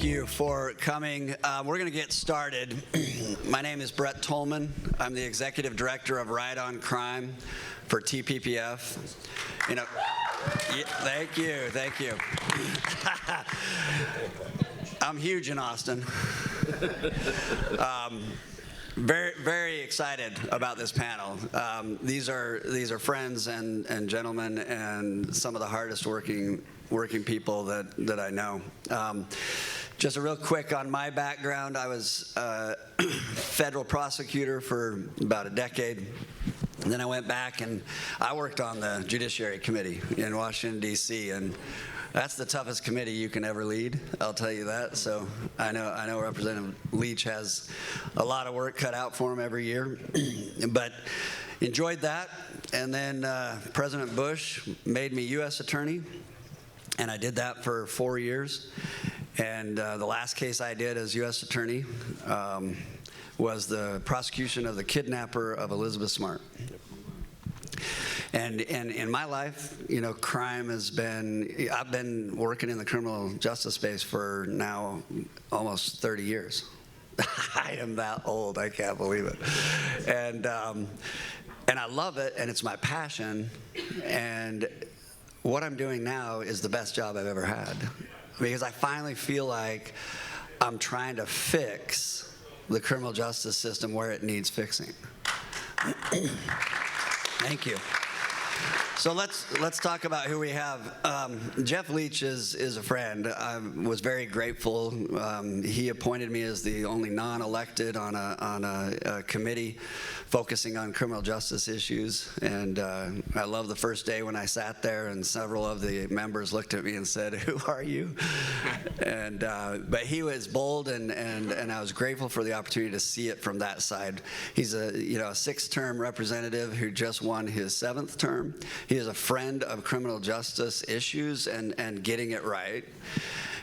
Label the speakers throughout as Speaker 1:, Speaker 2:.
Speaker 1: you for coming. We're going to get started. My name is Brett Tolman. I'm the Executive Director of Right on Crime for TPPF. Thank you. I'm huge in Austin. Very, very excited about this panel. These are friends and gentlemen and some of the hardest working people that I know. Just a real quick on my background. I was a federal prosecutor for about a decade. And then I went back and I worked on the Judiciary Committee in Washington, D.C. and that's the toughest committee you can ever lead, I'll tell you that. So I know Representative Leach has a lot of work cut out for him every year, but enjoyed that. And then President Bush made me U.S. Attorney, and I did that for 4 years. And the last case I did as U.S. Attorney was the prosecution of the kidnapper of Elizabeth Smart. And in my life, crime has been, I've been working in the criminal justice space for now almost 30 years. I am that old, I can't believe it. And I love it, and it's my passion, and what I'm doing now is the best job I've ever had, because I finally feel like I'm trying to fix the criminal justice system where it needs fixing. Thank you. So let's talk about who we have. Jeff Leach is a friend. I was very grateful. He appointed me as the only non-elected on a committee focusing on criminal justice issues. And I love the first day when I sat there and several of the members looked at me and said, "Who are you?" And but he was bold, and I was grateful for the opportunity to see it from that side. He's a sixth-term representative who just won his seventh term. He is a friend of criminal justice issues and getting it right.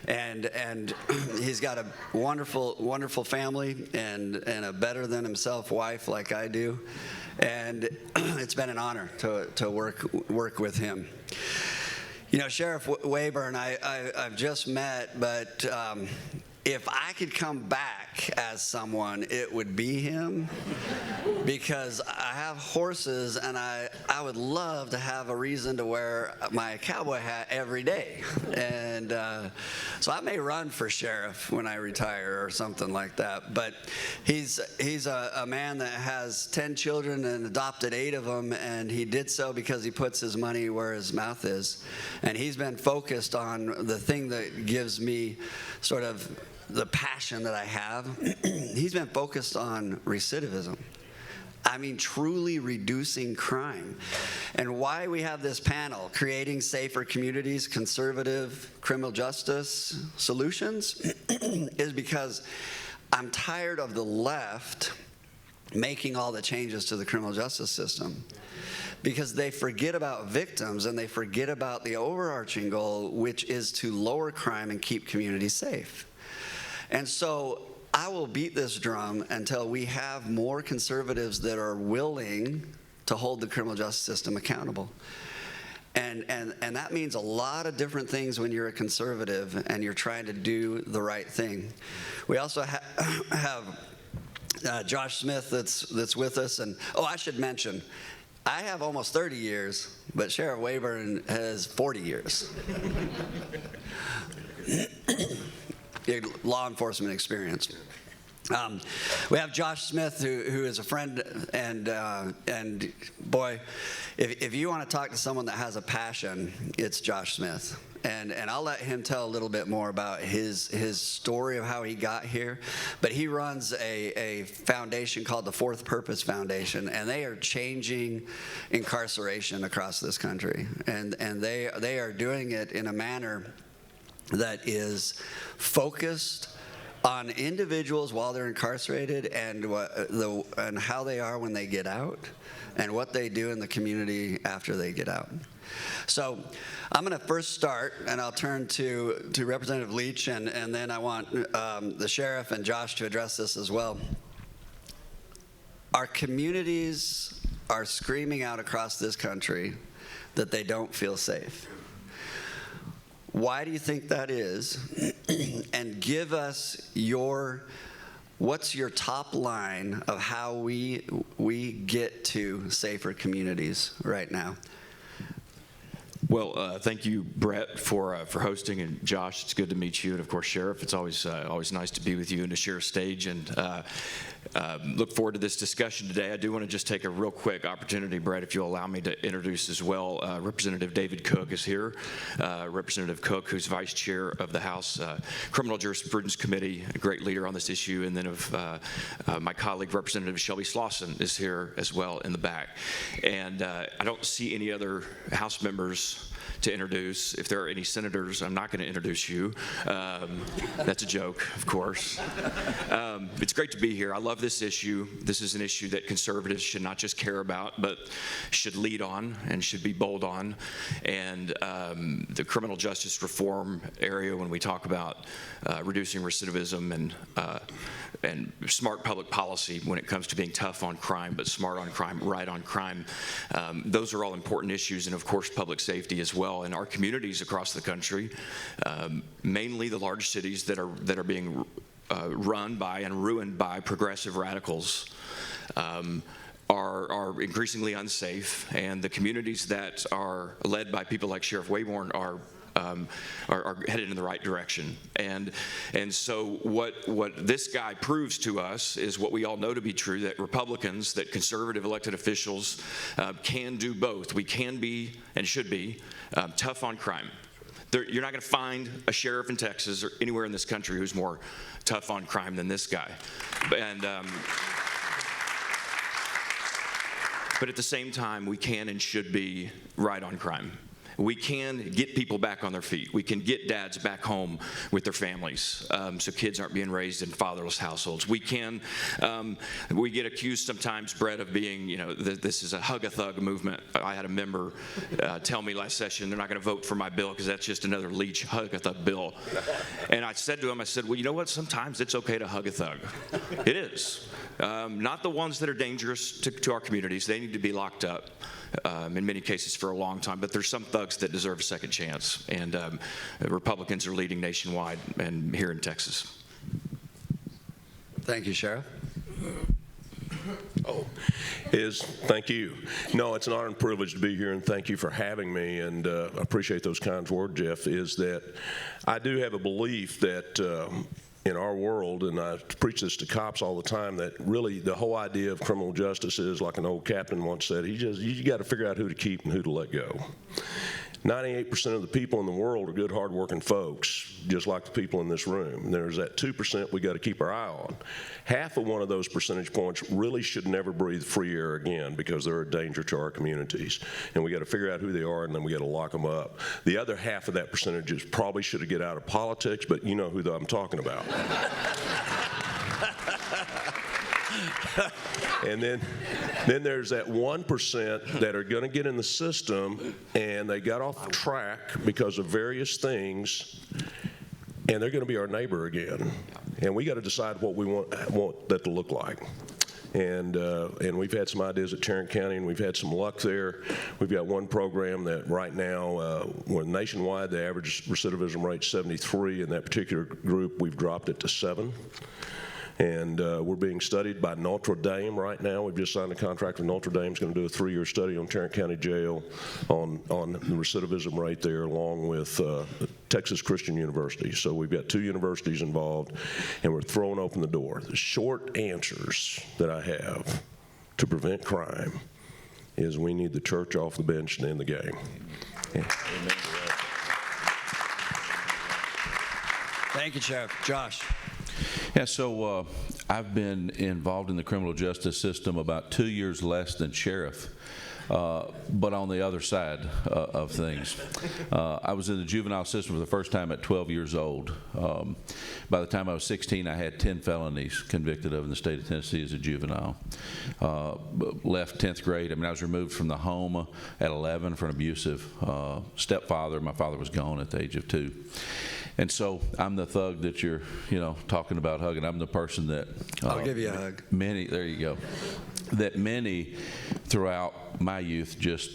Speaker 1: And he's got a wonderful family and a better than himself wife like I do. And it's been an honor to work with him. Sheriff Wayburn, I've just met, but if I could come back as someone, it would be him, because I have horses and I would love to have a reason to wear my cowboy hat every day. And so I may run for sheriff when I retire or something like that. But he's a man that has 10 children and adopted 8 of them, and he did so because he puts his money where his mouth is. And he's been focused on the thing that gives me sort of the passion that I have. He's been focused on recidivism. I mean, truly reducing crime. And why we have this panel, Creating Safer Communities, Conservative Criminal Justice Solutions, is because I'm tired of the left making all the changes to the criminal justice system, because they forget about victims and they forget about the overarching goal, which is to lower crime and keep communities safe. And so I will beat this drum until we have more conservatives that are willing to hold the criminal justice system accountable. And that means a lot of different things when you're a conservative and you're trying to do the right thing. We also have Josh Smith that's with us. And I should mention, I have almost 30 years, but Sheriff Wayburn has 40 years. Law enforcement experience. We have Josh Smith, who is a friend, and boy, if you want to talk to someone that has a passion, it's Josh Smith. And I'll let him tell a little bit more about his story of how he got here. But he runs a foundation called the Fourth Purpose Foundation, and they are changing incarceration across this country. And they are doing it in a manner that is focused on individuals while they're incarcerated and how they are when they get out and what they do in the community after they get out. So I'm going to first start, and I'll turn to Representative Leach, and then I want the sheriff and Josh to address this as well. Our communities are screaming out across this country that they don't feel safe. Why do you think that is? And give us what's your top line of how we get to safer communities right now?
Speaker 2: Well, thank you, Brett, for hosting, and Josh, it's good to meet you, and of course, Sheriff, it's always nice to be with you and to share a stage, and look forward to this discussion today. I do want to just take a real quick opportunity, Brett, if you'll allow me to introduce as well. Representative David Cook is here. Representative Cook, who's Vice Chair of the House Criminal Jurisprudence Committee, a great leader on this issue, and then of my colleague, Representative Shelby Slauson, is here as well in the back. And I don't see any other House members to introduce. If there are any senators, I'm not going to introduce you. That's a joke, of course. It's great to be here. I love this issue. This is an issue that conservatives should not just care about, but should lead on and should be bold on. And the criminal justice reform area, when we talk about reducing recidivism and smart public policy when it comes to being tough on crime, but smart on crime, right on crime, those are all important issues, and of course public safety as well. In our communities across the country, mainly the large cities that are being run by and ruined by progressive radicals, are increasingly unsafe, and the communities that are led by people like Sheriff Wayborn are headed in the right direction. And so what this guy proves to us is what we all know to be true, that Republicans, that conservative elected officials can do both. We can be and should be tough on crime. You're not going to find a sheriff in Texas or anywhere in this country who's more tough on crime than this guy. And but at the same time, we can and should be right on crime. We can get people back on their feet. We can get dads back home with their families, so kids aren't being raised in fatherless households. We can, we get accused sometimes, Brett, of being, this is a hug-a-thug movement. I had a member tell me last session they're not going to vote for my bill because that's just another leech hug-a-thug bill. And I said to him, well, you know what? Sometimes it's okay to hug a thug. It is. Not the ones that are dangerous to our communities. They need to be locked up. In many cases for a long time, but there's some thugs that deserve a second chance, and Republicans are leading nationwide and here in Texas.
Speaker 1: Thank you, Sheriff.
Speaker 3: Thank you. No, it's an honor and privilege to be here, and thank you for having me, and I appreciate those kind words, Jeff, is that I do have a belief that in our world, and I preach this to cops all the time, that really the whole idea of criminal justice is, like an old captain once said, you got to figure out who to keep and who to let go. 98% of the people in the world are good, hard-working folks, just like the people in this room. There's that 2% we got to keep our eye on. Half of one of those percentage points really should never breathe free air again because they're a danger to our communities. And we got to figure out who they are, and then we got to lock them up. The other half of that percentage probably should get out of politics, but you know who I'm talking about. And then there's that 1% that are going to get in the system, and they got off track because of various things, and they're going to be our neighbor again. And we got to decide what we want that to look like. And we've had some ideas at Tarrant County, and we've had some luck there. We've got one program that right now, nationwide, the average recidivism rate is 73. In that particular group, we've dropped it to 7. And we're being studied by Notre Dame right now. We've just signed a contract with Notre Dame. It's going to do a 3-year study on Tarrant County Jail on the recidivism rate there, along with Texas Christian University. So we've got 2 universities involved, and we're throwing open the door. The short answers that I have to prevent crime is we need the church off the bench and in the game. Yeah.
Speaker 1: Thank you, Sheriff. Josh.
Speaker 4: Yeah, so I've been involved in the criminal justice system about 2 years less than Sheriff, but on the other side of things. I was in the juvenile system for the first time at 12 years old. By the time I was 16, I had 10 felonies convicted of in the state of Tennessee as a juvenile. Left 10th grade. I was removed from the home at 11 for an abusive stepfather. My father was gone at the age of 2. And so I'm the thug that you're, talking about hugging. I'm the person that
Speaker 1: I'll give you a hug.
Speaker 4: There you go. that many throughout my youth just,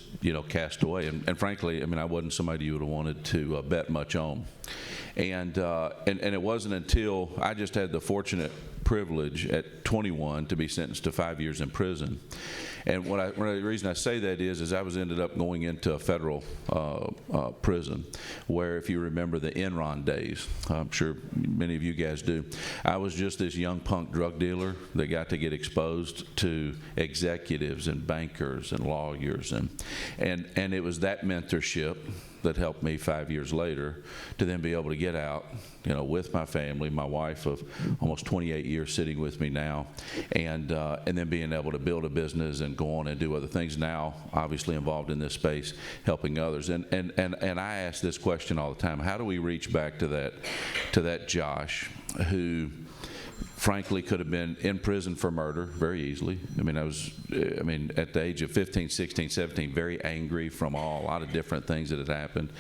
Speaker 4: cast away. And frankly, I mean, I wasn't somebody you would have wanted to bet much on. And it wasn't until I just had the fortunate privilege at 21 to be sentenced to 5 years in prison. And the reason I say that is I ended up going into a federal prison where, if you remember the Enron days, I'm sure many of you guys do, I was just this young punk drug dealer that got to get exposed to executives and bankers and lawyers, and it was that mentorship that helped me 5 years later to then be able to get out, with my family, my wife of almost 28 years sitting with me now, and then being able to build a business and go on and do other things. Now, obviously involved in this space, helping others. And I ask this question all the time: how do we reach back to that Josh who, frankly, could have been in prison for murder very easily? I mean, at the age of 15, 16, 17, very angry from a lot of different things that had happened.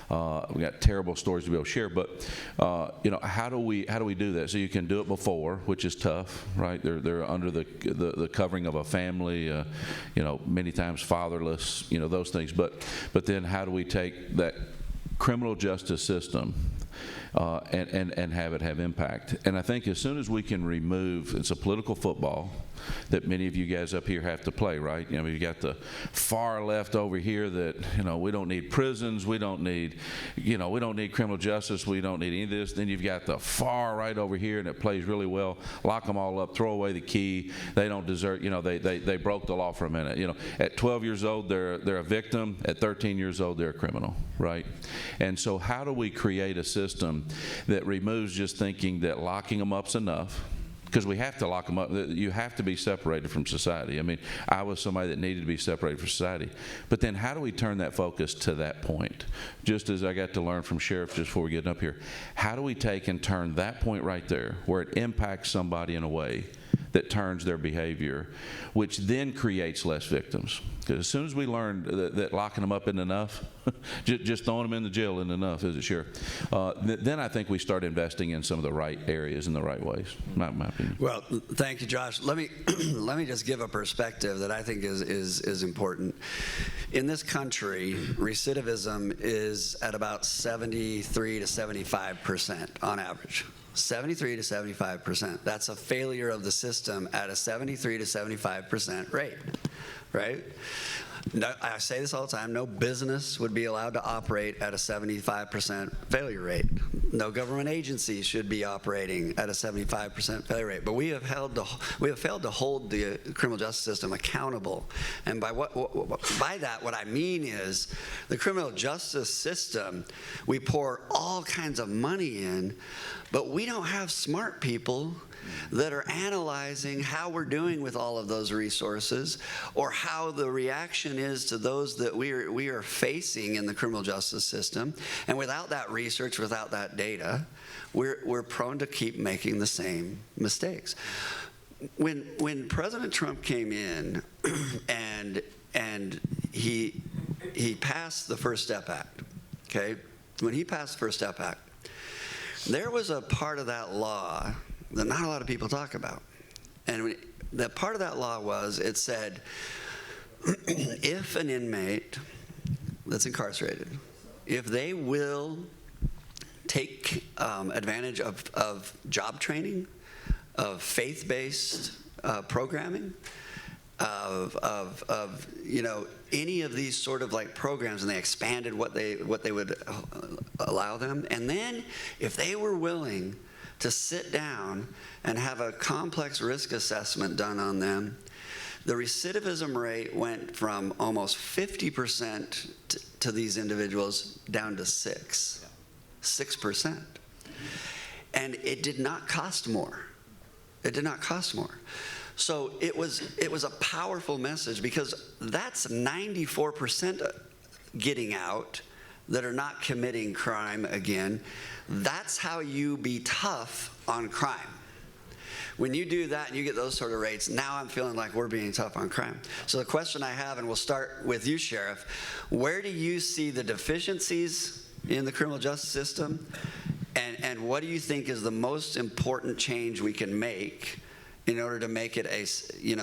Speaker 4: We got terrible stories to be able to share, but how do we do that? So you can do it before, which is tough, right? They're under the covering of a family, many times fatherless, those things. But then how do we take that criminal justice system and have it have impact? And I think as soon as we can remove, it's a political football that many of you guys up here have to play, right? You got the far left over here that, we don't need prisons, we don't need criminal justice, we don't need any of this. Then you've got the far right over here, and it plays really well. Lock them all up, throw away the key. They don't deserve, they broke the law for a minute. At 12 years old, they're a victim. At 13 years old, they're a criminal, right? And so how do we create a system that removes just thinking that locking them up's enough? Because we have to lock them up. You have to be separated from society. I mean, I was somebody that needed to be separated from society. But then how do we turn that focus to that point? Just as I got to learn from Sheriff just before we get up here, how do we take and turn that point right there where it impacts somebody in a way that turns their behavior, which then creates less victims? Because as soon as we learn that locking them up isn't enough, just throwing them in the jail isn't enough, is it, Sheriff? Then I think we start investing in some of the right areas in the right ways, my opinion.
Speaker 1: Well, thank you, Josh. Let me just give a perspective that I think is important. In this country, recidivism is at about 73 to 75% on average. 73 to 75%. That's a failure of the system at a 73 to 75% rate, right? No, I say this all the time: no business would be allowed to operate at a 75% failure rate. No government agency should be operating at a 75% failure rate. But we have failed to hold the criminal justice system accountable. And by that, what I mean is the criminal justice system, we pour all kinds of money in, but we don't have smart people that are analyzing how we're doing with all of those resources, or how the reaction is to those that we are facing in the criminal justice system. And without that research, without that data, we're prone to keep making the same mistakes. When President Trump came in and he passed the First Step Act, okay? When he passed the First Step Act, there was a part of that law that not a lot of people talk about. And that part of that law was, it said, if an inmate that's incarcerated, if they will take advantage of job training, of faith-based programming, of any of these sort of like programs, and they expanded what they would allow them, and then if they were willing to sit down and have a complex risk assessment done on them, the recidivism rate went from almost 50% to these individuals down to 6%. And it did not cost more. It did not cost more. So it was a powerful message, because that's 94% getting out that are not committing crime again. That's how you be tough on crime. When you do that and you get those sort of rates, now I'm feeling like we're being tough on crime. So the question I have, and we'll start with you, Sheriff, where do you see the deficiencies in the criminal justice system? And what do you think is the most important change we can make in order to make it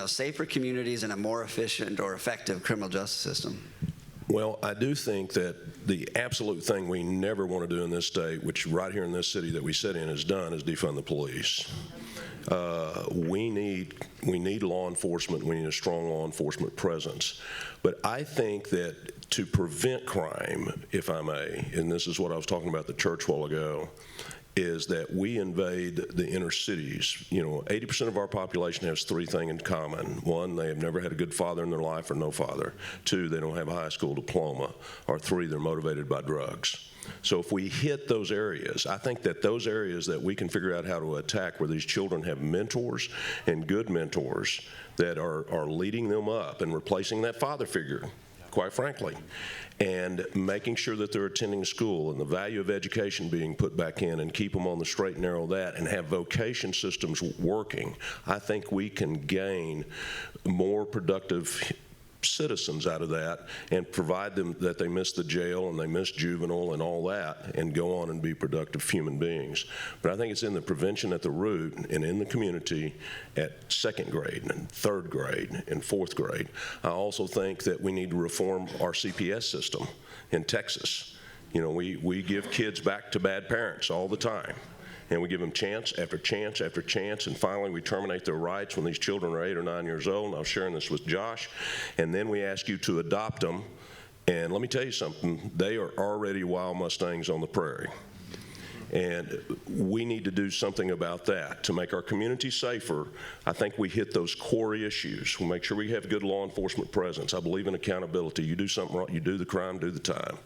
Speaker 1: safer communities and a more efficient or effective criminal justice system?
Speaker 3: Well, I do think that the absolute thing we never want to do in this state, which right here in this city that we sit in is done, is defund the police. We need law enforcement. We need a strong law enforcement presence. But I think that to prevent crime, if I may, and this is what I was talking about at the church a while ago, is that we invade the inner cities. 80% of our population has three things in common. One, they have never had a good father in their life or no father. Two, they don't have a high school diploma. Or three, they're motivated by drugs. So if we hit those areas, I think that those areas that we can figure out how to attack, where these children have mentors and good mentors that are leading them up and replacing that father figure, quite frankly, and making sure that they're attending school and the value of education being put back in and keep them on the straight and narrow of that and have vocation systems working, I think we can gain more productive citizens out of that and provide them that they miss the jail and they miss juvenile and all that and go on and be productive human beings. But I think it's in the prevention at the root and in the community at second grade and third grade and fourth grade. I also think that we need to reform our CPS system in Texas. We give kids back to bad parents all the time. And we give them chance after chance after chance, and finally we terminate their rights when these children are 8 or 9 years old, and I was sharing this with Josh, and then we ask you to adopt them, and let me tell you something, they are already wild Mustangs on the prairie. And we need to do something about that to make our community safer. I think we hit those core issues. We'll make sure we have good law enforcement presence. I believe in accountability. You do something wrong, you do the crime, do the time.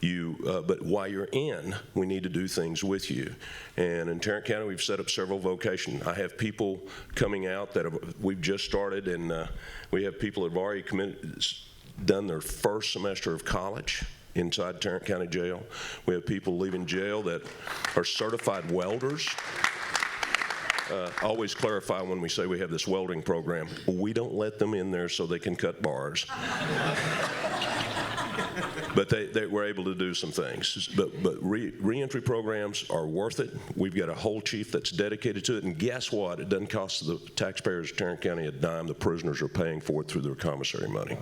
Speaker 3: But while you're in, we need to do things with you. And in Tarrant County, we've set up several vocations. I have people coming out that we've just started, and we have people that have already done their first semester of college inside Tarrant County Jail. We have people leaving jail that are certified welders. Always clarify when we say we have this welding program, we don't let them in there so they can cut bars. But they were able to do some things. But reentry programs are worth it. We've got a whole chief that's dedicated to it. And guess what? It doesn't cost the taxpayers of Tarrant County a dime. The prisoners are paying for it through their commissary money.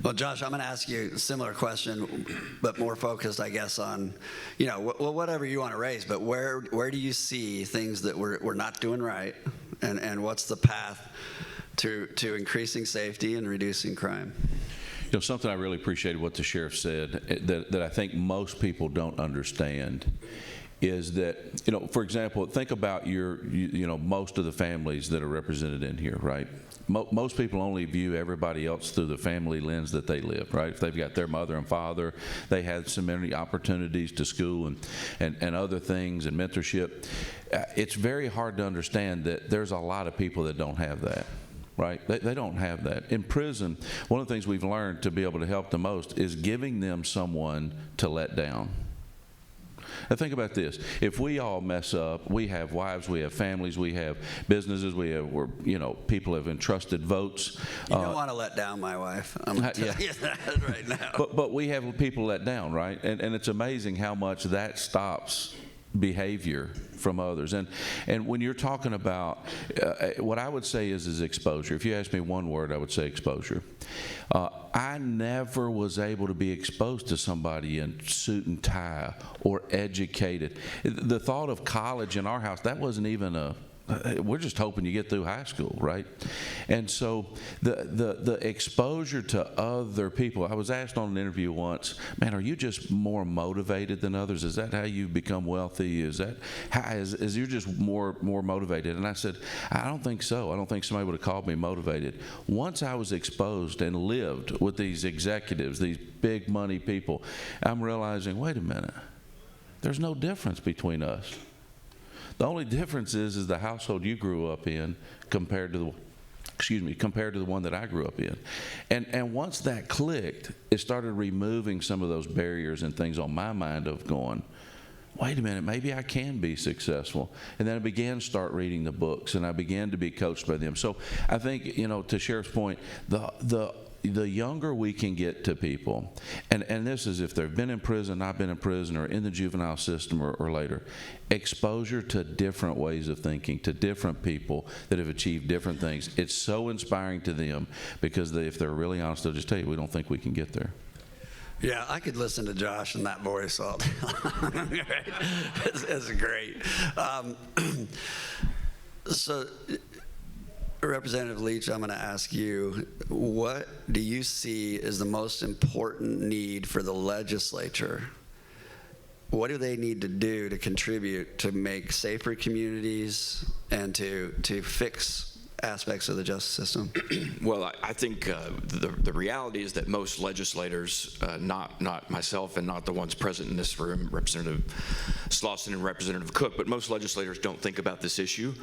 Speaker 1: Well, Josh, I'm going to ask you a similar question, but more focused, I guess, on, whatever you want to raise, but where do you see things that we're not doing right, and what's the path to increasing safety and reducing crime?
Speaker 4: Something I really appreciated what the sheriff said that I think most people don't understand is that, for example, think about most of the families that are represented in here, right? Most people only view everybody else through the family lens that they live, right? If they've got their mother and father, they had so many opportunities to school and other things and mentorship. It's very hard to understand that there's a lot of people that don't have that. Right? They don't have that. In prison, one of the things we've learned to be able to help the most is giving them someone to let down. Now think about this. If we all mess up, we have wives, we have families, we have businesses, people have entrusted votes.
Speaker 1: You don't want to let down my wife. I'm going to tell you that right now.
Speaker 4: But we have people let down, right? And it's amazing how much that stops behavior from others. And when you're talking about, what I would say is exposure. If you ask me one word, I would say exposure. I never was able to be exposed to somebody in suit and tie or educated. The thought of college in our house, that wasn't even we're just hoping you get through high school, right? And so the exposure to other people, I was asked on an interview once, man, are you just more motivated than others? Is that how you become wealthy? Is you're just more motivated? And I said, I don't think so. I don't think somebody would have called me motivated. Once I was exposed and lived with these executives, these big money people, I'm realizing, wait a minute, there's no difference between us. The only difference is the household you grew up in compared to the one that I grew up in. And once that clicked, it started removing some of those barriers and things on my mind of going, wait a minute, maybe I can be successful. And then I began to start reading the books, and I began to be coached by them. So I think, to Sheriff's point, the the younger we can get to people, and this is if they've been in prison, not been in prison, or in the juvenile system or later, exposure to different ways of thinking, to different people that have achieved different things. It's so inspiring to them because if they're really honest, they'll just tell you, we don't think we can get there.
Speaker 1: Yeah, I could listen to Josh in that voice all day long. It's great. So, Representative Leach, I'm going to ask you, what do you see as the most important need for the legislature? What do they need to do to contribute to make safer communities and to fix aspects of the justice system?
Speaker 2: Well, I think the reality is that most legislators, not myself and not the ones present in this room, Representative Slauson and Representative Cook, but most legislators don't think about this issue.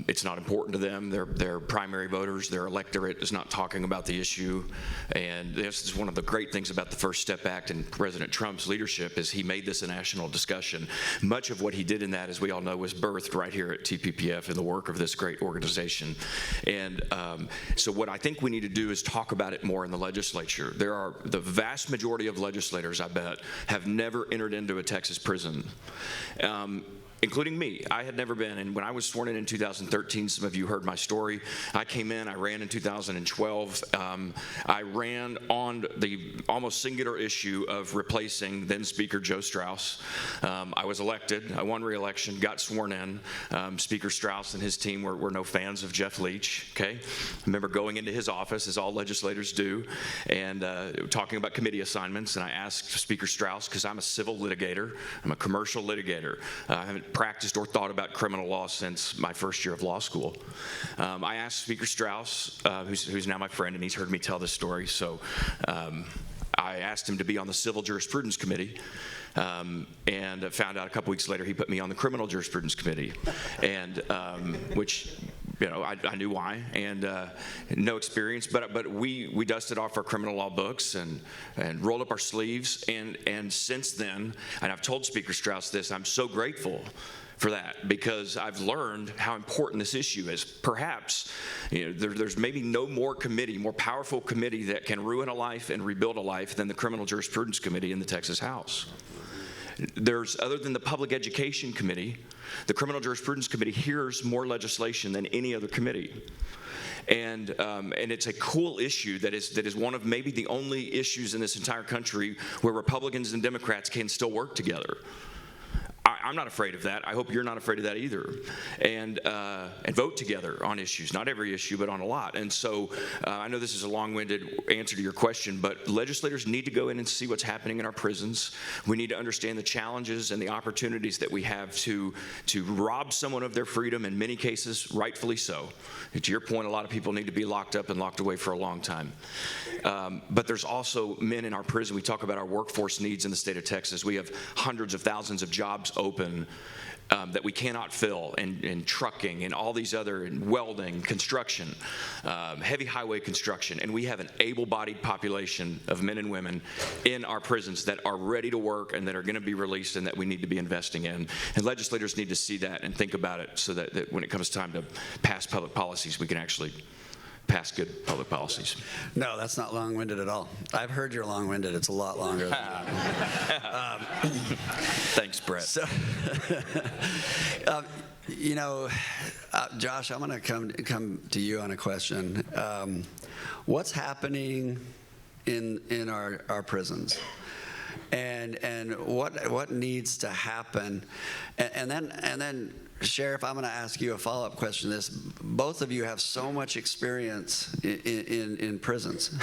Speaker 2: It's not important to them. Their primary voters, their electorate is not talking about the issue. And this is one of the great things about the First Step Act and President Trump's leadership is he made this a national discussion. Much of what he did in that, as we all know, was birthed right here at TPPF in the work of this great organization. And so what I think we need to do is talk about it more in the legislature. The vast majority of legislators, I bet, have never entered into a Texas prison. Including me. I had never been, and when I was sworn in 2013, some of you heard my story. I came in, I ran in 2012. I ran on the almost singular issue of replacing then Speaker Joe Strauss. I was elected, I won re-election, got sworn in. Speaker Strauss and his team were no fans of Jeff Leach, okay? I remember going into his office, as all legislators do, and talking about committee assignments, and I asked Speaker Strauss, because I'm a civil litigator, I'm a commercial litigator, I haven't practiced or thought about criminal law since my first year of law school. I asked Speaker Strauss, who's now my friend, and he's heard me tell this story, so I asked him to be on the Civil Jurisprudence Committee, and found out a couple weeks later he put me on the Criminal Jurisprudence Committee, and which, you know, I knew why, and no experience, but we dusted off our criminal law books and rolled up our sleeves, and since then, and I've told Speaker Strauss this, I'm so grateful for that, because I've learned how important this issue is. Perhaps, you know, there's maybe no more powerful committee that can ruin a life and rebuild a life than the Criminal Jurisprudence Committee in the Texas House. Other than the Public Education Committee, the Criminal Jurisprudence Committee hears more legislation than any other committee. And it's a cool issue that is one of maybe the only issues in this entire country where Republicans and Democrats can still work together. I'm not afraid of that. I hope you're not afraid of that either. And vote together on issues, not every issue, but on a lot. And so I know this is a long-winded answer to your question, but legislators need to go in and see what's happening in our prisons. We need to understand the challenges and the opportunities that we have to rob someone of their freedom, in many cases, rightfully so. And to your point, a lot of people need to be locked up and locked away for a long time. But there's also men in our prison. We talk about our workforce needs in the state of Texas. We have hundreds of thousands of jobs open that we cannot fill in trucking and all these other, in welding, construction, heavy highway construction, and we have an able-bodied population of men and women in our prisons that are ready to work and that are going to be released and that we need to be investing in. And legislators need to see that and think about it so that when it comes time to pass public policies, we can actually pass good public policies.
Speaker 1: No, that's not long-winded at all. I've heard you're long-winded. It's a lot longer than that.
Speaker 2: Thanks, Brett.
Speaker 1: So, you know, Josh, I'm going to come to you on a question. What's happening in our prisons? And what needs to happen? And then Sheriff, I'm going to ask you a follow-up question to this. Both of you have so much experience in prisons.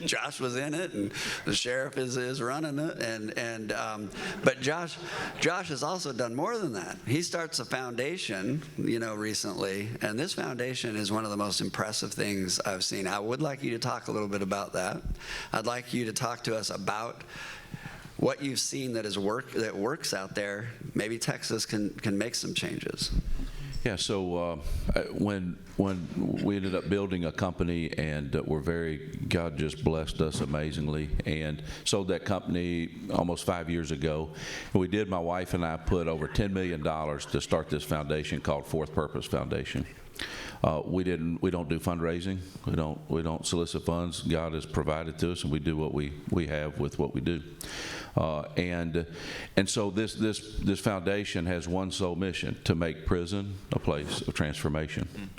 Speaker 1: Josh was in it, and the sheriff is running it. But Josh has also done more than that. He starts a foundation, you know, recently, and this foundation is one of the most impressive things I've seen. I would like you to talk a little bit about that. I'd like you to talk to us about what you've seen that works out there. Maybe Texas can make some changes.
Speaker 4: Yeah, so when we ended up building a company, and God just blessed us amazingly, and sold that company almost 5 years ago. My wife and I put over $10 million to start this foundation called Fourth Purpose Foundation. We don't do fundraising. We don't solicit funds. God has provided to us, and we do what we have with what we do. And so this foundation has one sole mission: to make prison a place of transformation.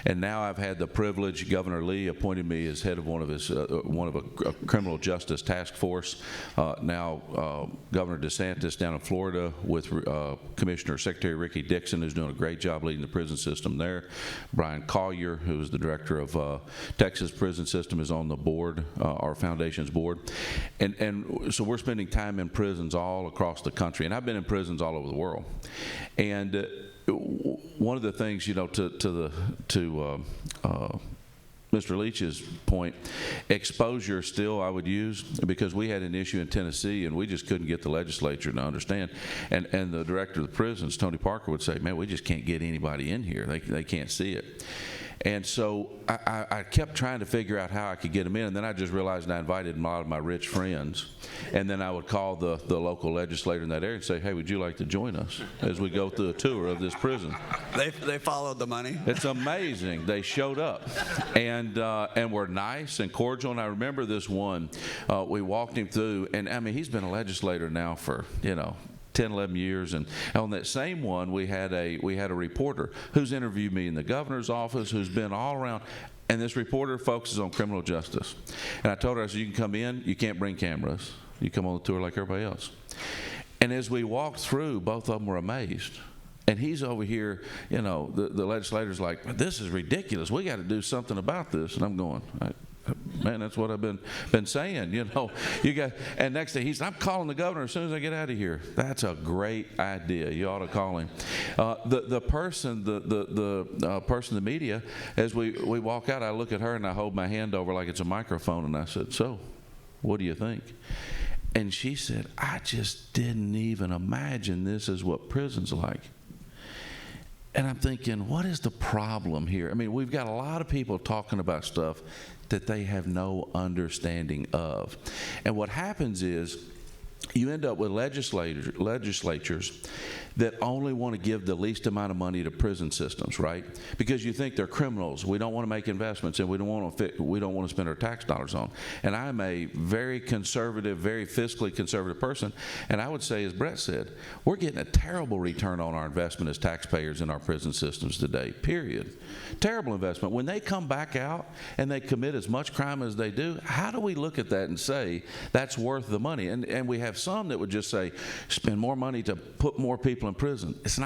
Speaker 4: And now I've had the privilege. Governor Lee appointed me as head of one of a criminal justice task force. Now Governor DeSantis down in Florida with Commissioner Secretary Ricky Dixon, who's doing a great job leading the prison system there. Brian Collier, who is the director of Texas prison system, is on the board, our foundation's board, and so we're spending time in prisons all across the country, and I've been in prisons all over the world. And one of the things, to Mr. Leach's point, exposure still I would use, because we had an issue in Tennessee and we just couldn't get the legislature to understand. And the director of the prisons, Tony Parker, would say, man, we just can't get anybody in here. They can't see it. And so I kept trying to figure out how I could get them in, and then I just realized I invited a lot of my rich friends, and then I would call the local legislator in that area and say, hey, would you like to join us as we go through a tour of this prison?
Speaker 1: They followed the money.
Speaker 4: It's amazing. They showed up, and were nice and cordial. And I remember this one, we walked him through, and I mean, he's been a legislator now for 10, 11 years, and on that same one, we had a reporter who's interviewed me in the governor's office, who's been all around, and this reporter focuses on criminal justice. And I told her, I said, you can come in, you can't bring cameras, you come on the tour like everybody else. And as we walked through, both of them were amazed. And he's over here, the legislator's like, this is ridiculous, we got to do something about this. And I'm going, man, that's what I've been saying, you got. And next day he's, I'm calling the governor as soon as I get out of here. That's a great idea. You ought to call him. The person, the media, as we walk out, I look at her and I hold my hand over like it's a microphone, and I said, so, what do you think? And she said, I just didn't even imagine this is what prison's like. And I'm thinking, what is the problem here? I mean, we've got a lot of people talking about stuff that they have no understanding of. And what happens is you end up with legislatures that only want to give the least amount of money to prison systems, right? Because you think they're criminals. We don't want to make investments, and we don't want to spend our tax dollars on. And I'm a very conservative, very fiscally conservative person, and I would say, as Brett said, we're getting a terrible return on our investment as taxpayers in our prison systems today, period. Terrible investment. When they come back out and they commit as much crime as they do, how do we look at that and say that's worth the money? And we have some that would just say, spend more money to put more people in prison. That's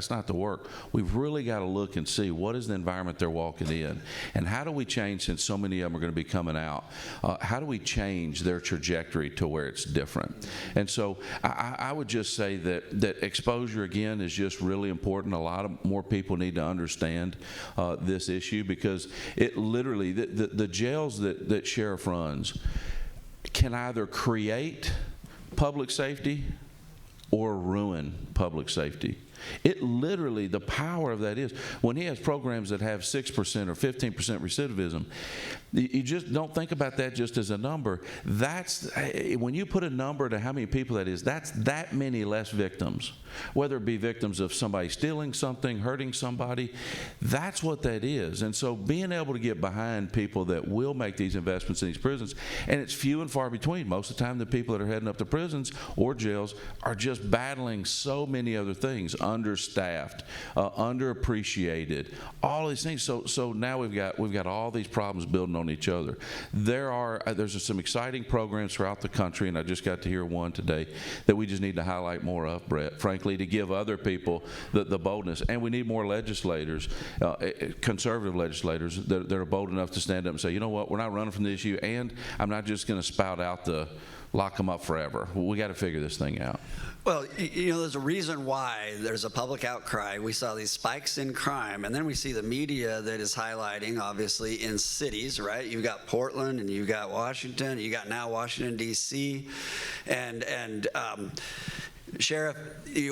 Speaker 4: not the work. We've really got to look and see what is the environment they're walking in, and how do we change, since so many of them are going to be coming out, how do we change their trajectory to where it's different? And so I would just say that exposure, again, is just really important. A lot of more people need to understand this issue, because it literally, the jails that Sheriff runs can either create public safety or ruin public safety. It literally, the power of that is, when he has programs that have 6% or 15% recidivism, you just don't think about that just as a number. That's, when you put a number to how many people that is, that's that many less victims. Whether it be victims of somebody stealing something, hurting somebody, that's what that is. And so being able to get behind people that will make these investments in these prisons, and it's few and far between. Most of the time, the people that are heading up to prisons or jails are just battling so many other things, understaffed, underappreciated, all these things. So now we've got all these problems building on each other. There's some exciting programs throughout the country, and I just got to hear one today that we just need to highlight more of, Brett, frankly, to give other people the boldness. And we need more legislators, conservative legislators, that are bold enough to stand up and say, you know what, we're not running from the issue, and I'm not just going to spout out the lock them up forever. We got to figure this thing out.
Speaker 1: Well, there's a reason why there's a public outcry. We saw these spikes in crime, and then we see the media that is highlighting, obviously, in cities, right? You've got Portland, and you've got Washington, you got now Washington, D.C., and Sheriff,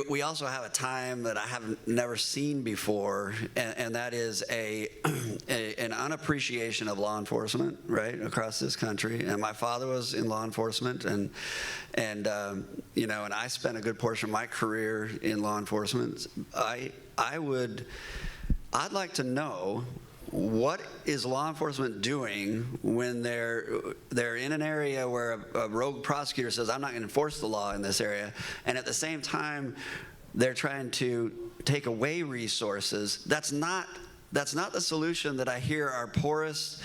Speaker 1: we also have a time that I have never seen before, and that is an unappreciation of law enforcement, right, across this country. And my father was in law enforcement, and I spent a good portion of my career in law enforcement. I would I'd like to know, what is law enforcement doing when they're in an area where a rogue prosecutor says, I'm not going to enforce the law in this area, and at the same time they're trying to take away resources? That's not the solution that I hear our poorest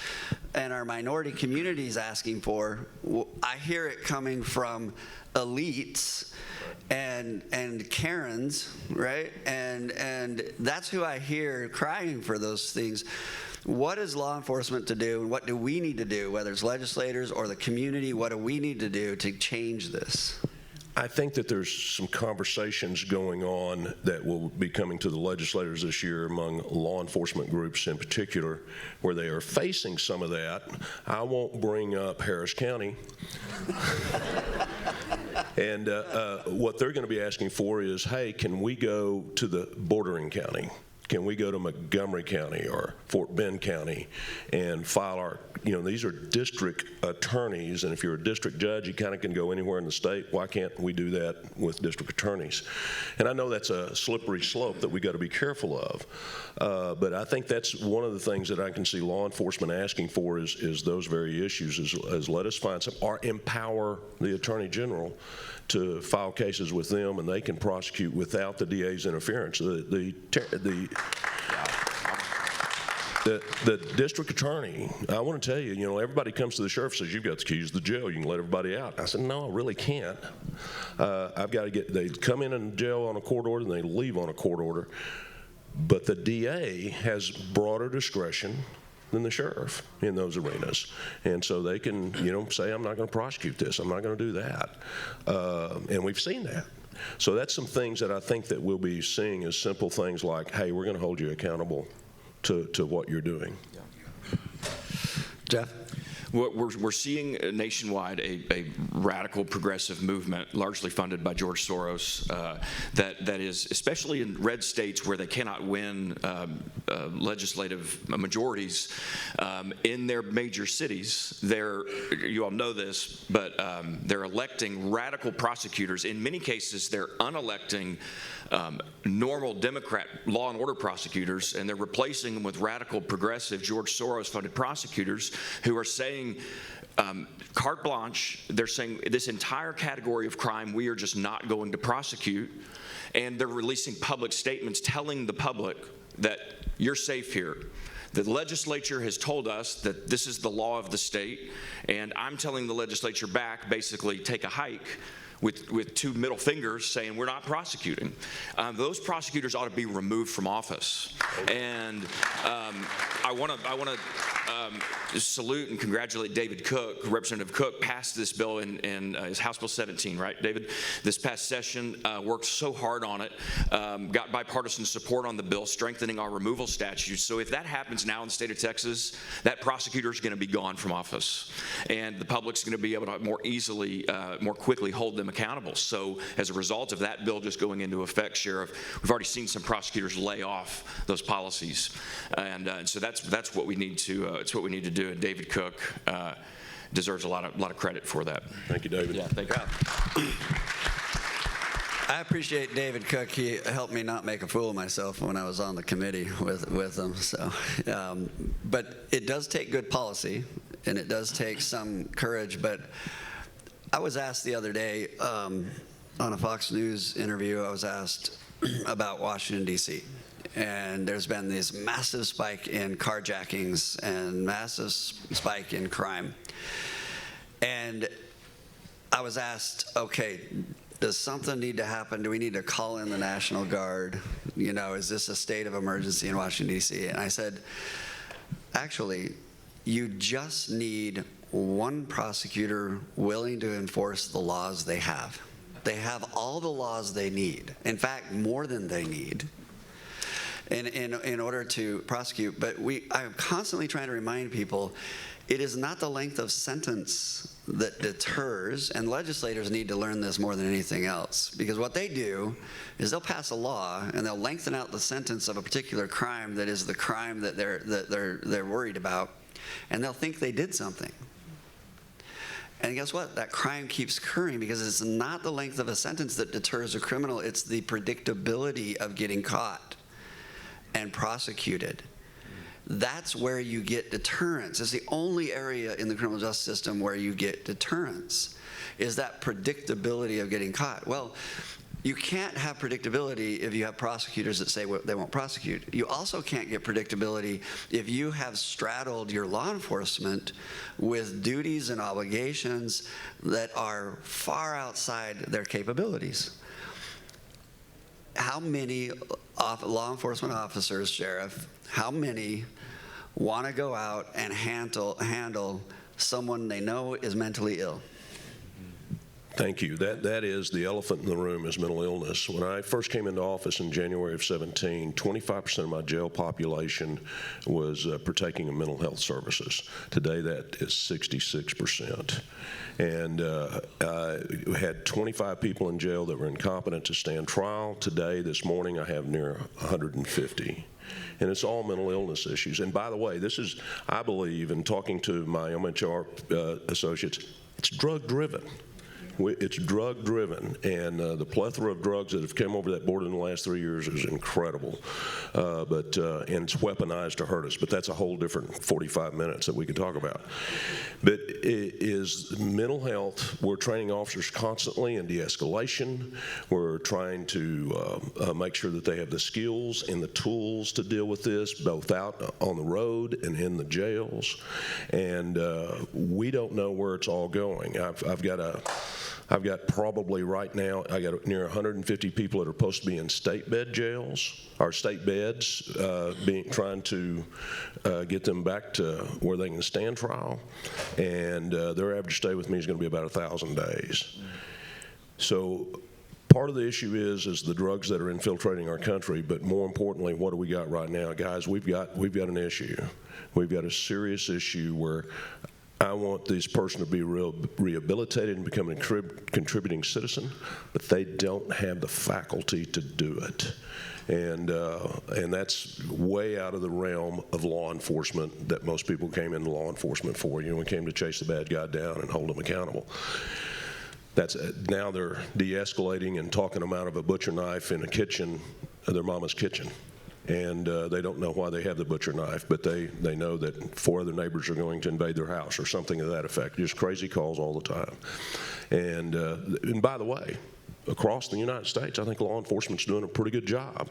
Speaker 1: and our minority communities asking for. I hear it coming from elites and Karens, right? And that's who I hear crying for those things. What is law enforcement to do, and what do we need to do, whether it's legislators or the community? What do we need to do to change this?
Speaker 3: I think that there's some conversations going on that will be coming to the legislators this year among law enforcement groups in particular, where they are facing some of that. I won't bring up Harris County. And what they're going to be asking for is, hey, can we go to the bordering county? Can we go to Montgomery County or Fort Bend County and file our, these are district attorneys, and if you're a district judge, you kind of can go anywhere in the state. Why can't we do that with district attorneys? And I know that's a slippery slope that we got to be careful of, but I think that's one of the things that I can see law enforcement asking for is those very issues, is let us find some, or empower the Attorney General to file cases with them, and they can prosecute without the DA's interference. The district attorney, I want to tell you, everybody comes to the sheriff and says, you've got the keys to the jail, you can let everybody out. I said, no, I really can't. I've got to they come in jail on a court order and they leave on a court order. But the DA has broader discretion than the sheriff in those arenas. And so they can, say, I'm not going to prosecute this, I'm not going to do that. And we've seen that. So that's some things that I think that we'll be seeing as simple things like, hey, we're going to hold you accountable to what you're doing.
Speaker 1: Jeff?
Speaker 2: We're seeing nationwide a radical progressive movement, largely funded by George Soros, that is, especially in red states where they cannot win legislative majorities in their major cities. You all know this, but they're electing radical prosecutors. In many cases, they're unelecting normal Democrat law and order prosecutors, and they're replacing them with radical progressive George Soros-funded prosecutors who are saying, carte blanche, they're saying this entire category of crime we are just not going to prosecute, and they're releasing public statements telling the public that you're safe here. The legislature has told us that this is the law of the state, and I'm telling the legislature back, basically, take a hike with two middle fingers saying we're not prosecuting. Those prosecutors ought to be removed from office. And I want to salute and congratulate David Cook. Representative Cook passed this bill in his House Bill 17, right, David? This past session, worked so hard on it, got bipartisan support on the bill, strengthening our removal statutes. So if that happens now in the state of Texas, that prosecutor is going to be gone from office. And the public's going to be able to more easily, more quickly hold them accountable. So as a result of that bill just going into effect, Sheriff, we've already seen some prosecutors lay off those policies, and so that's what we need to do. And David Cook deserves a lot of credit for that.
Speaker 3: Thank you, David.
Speaker 2: Yeah, thank you.
Speaker 1: I appreciate David Cook. He helped me not make a fool of myself when I was on the committee with him. So, but it does take good policy, and it does take some courage. But I was asked the other day on a Fox News interview, I was asked about Washington, D.C. And there's been this massive spike in carjackings and massive spike in crime. And I was asked, okay, does something need to happen? Do we need to call in the National Guard? Is this a state of emergency in Washington, D.C.? And I said, actually, you just need one prosecutor willing to enforce the laws they have. They have all the laws they need. In fact, more than they need in order to prosecute. But I'm constantly trying to remind people, it is not the length of sentence that deters, and legislators need to learn this more than anything else, because what they do is they'll pass a law and they'll lengthen out the sentence of a particular crime that is the crime that they're worried about, and they'll think they did something. And guess what? That crime keeps occurring because it's not the length of a sentence that deters a criminal, it's the predictability of getting caught. and prosecuted. That's where you get deterrence. It's the only area in the criminal justice system where you get deterrence, is that predictability of getting caught. Well, you can't have predictability if you have prosecutors that say they won't prosecute. You also can't get predictability if you have straddled your law enforcement with duties and obligations that are far outside their capabilities. How many law enforcement officers, Sheriff, how many want to go out and handle someone they know is mentally ill?
Speaker 3: Thank you. That is the elephant in the room, is mental illness. When I first came into office in January of 17, 25% of my jail population was partaking of mental health services. Today, that is 66%. And I had 25 people in jail that were incompetent to stand trial. Today, this morning, I have near 150. And it's all mental illness issues. And by the way, this is, I believe, in talking to my MHR associates, it's drug-driven. It's drug-driven, and the plethora of drugs that have come over that border in the last 3 years is incredible. And it's weaponized to hurt us, but that's a whole different 45 minutes that we can talk about. But it is mental health. We're training officers constantly in de-escalation. We're trying to make sure that they have the skills and the tools to deal with this, both out on the road and in the jails. And we don't know where it's all going. I've got probably right now, I got near 150 people that are supposed to be in state bed jails, or state beds, trying to get them back to where they can stand trial. And their average stay with me is going to be about 1,000 days. So part of the issue is the drugs that are infiltrating our country, but more importantly, what do we got right now? Guys, we've got an issue. We've got a serious issue where I want this person to be rehabilitated and become a contributing citizen, but they don't have the faculty to do it. And that's way out of the realm of law enforcement that most people came into law enforcement for. You know, we came to chase the bad guy down and hold him accountable. Now they're de-escalating and talking them out of a butcher knife in a kitchen, their mama's kitchen. And they don't know why they have the butcher knife, but they know that 4 other neighbors are going to invade their house or something to that effect. Just crazy calls all the time. And by the way, across the United States, I think law enforcement's doing a pretty good job,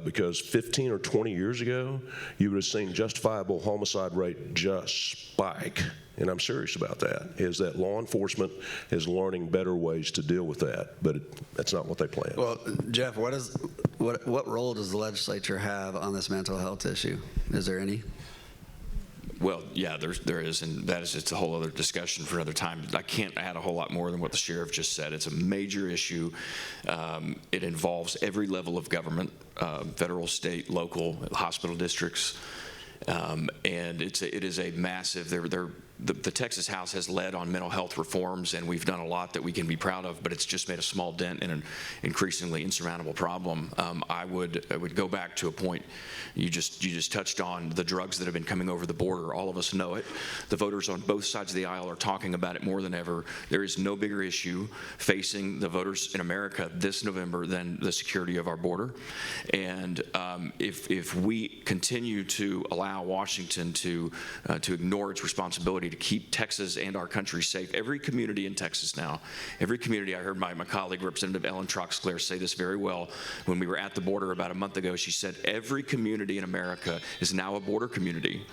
Speaker 3: because 15 or 20 years ago, you would have seen justifiable homicide rate just spike. And I'm serious about that, is that law enforcement is learning better ways to deal with that, but that's not what they planned.
Speaker 1: Well, Jeff, what role does the legislature have on this mental health issue? Is there any?
Speaker 2: Well, yeah, there is, and that is just a whole other discussion for another time. I can't add a whole lot more than what the sheriff just said. It's a major issue. It involves every level of government, federal, state, local, hospital districts, and it is a massive. The Texas House has led on mental health reforms, and we've done a lot that we can be proud of, but it's just made a small dent in an increasingly insurmountable problem. I would go back to a point you just touched on, the drugs that have been coming over the border. All of us know it. The voters on both sides of the aisle are talking about it more than ever. There is no bigger issue facing the voters in America this November than the security of our border. And if we continue to allow Washington to ignore its responsibility to keep Texas and our country safe. Every community in Texas now, every community, I heard my colleague, Representative Ellen Troxclair, say this very well when we were at the border about a month ago. She said, every community in America is now a border community.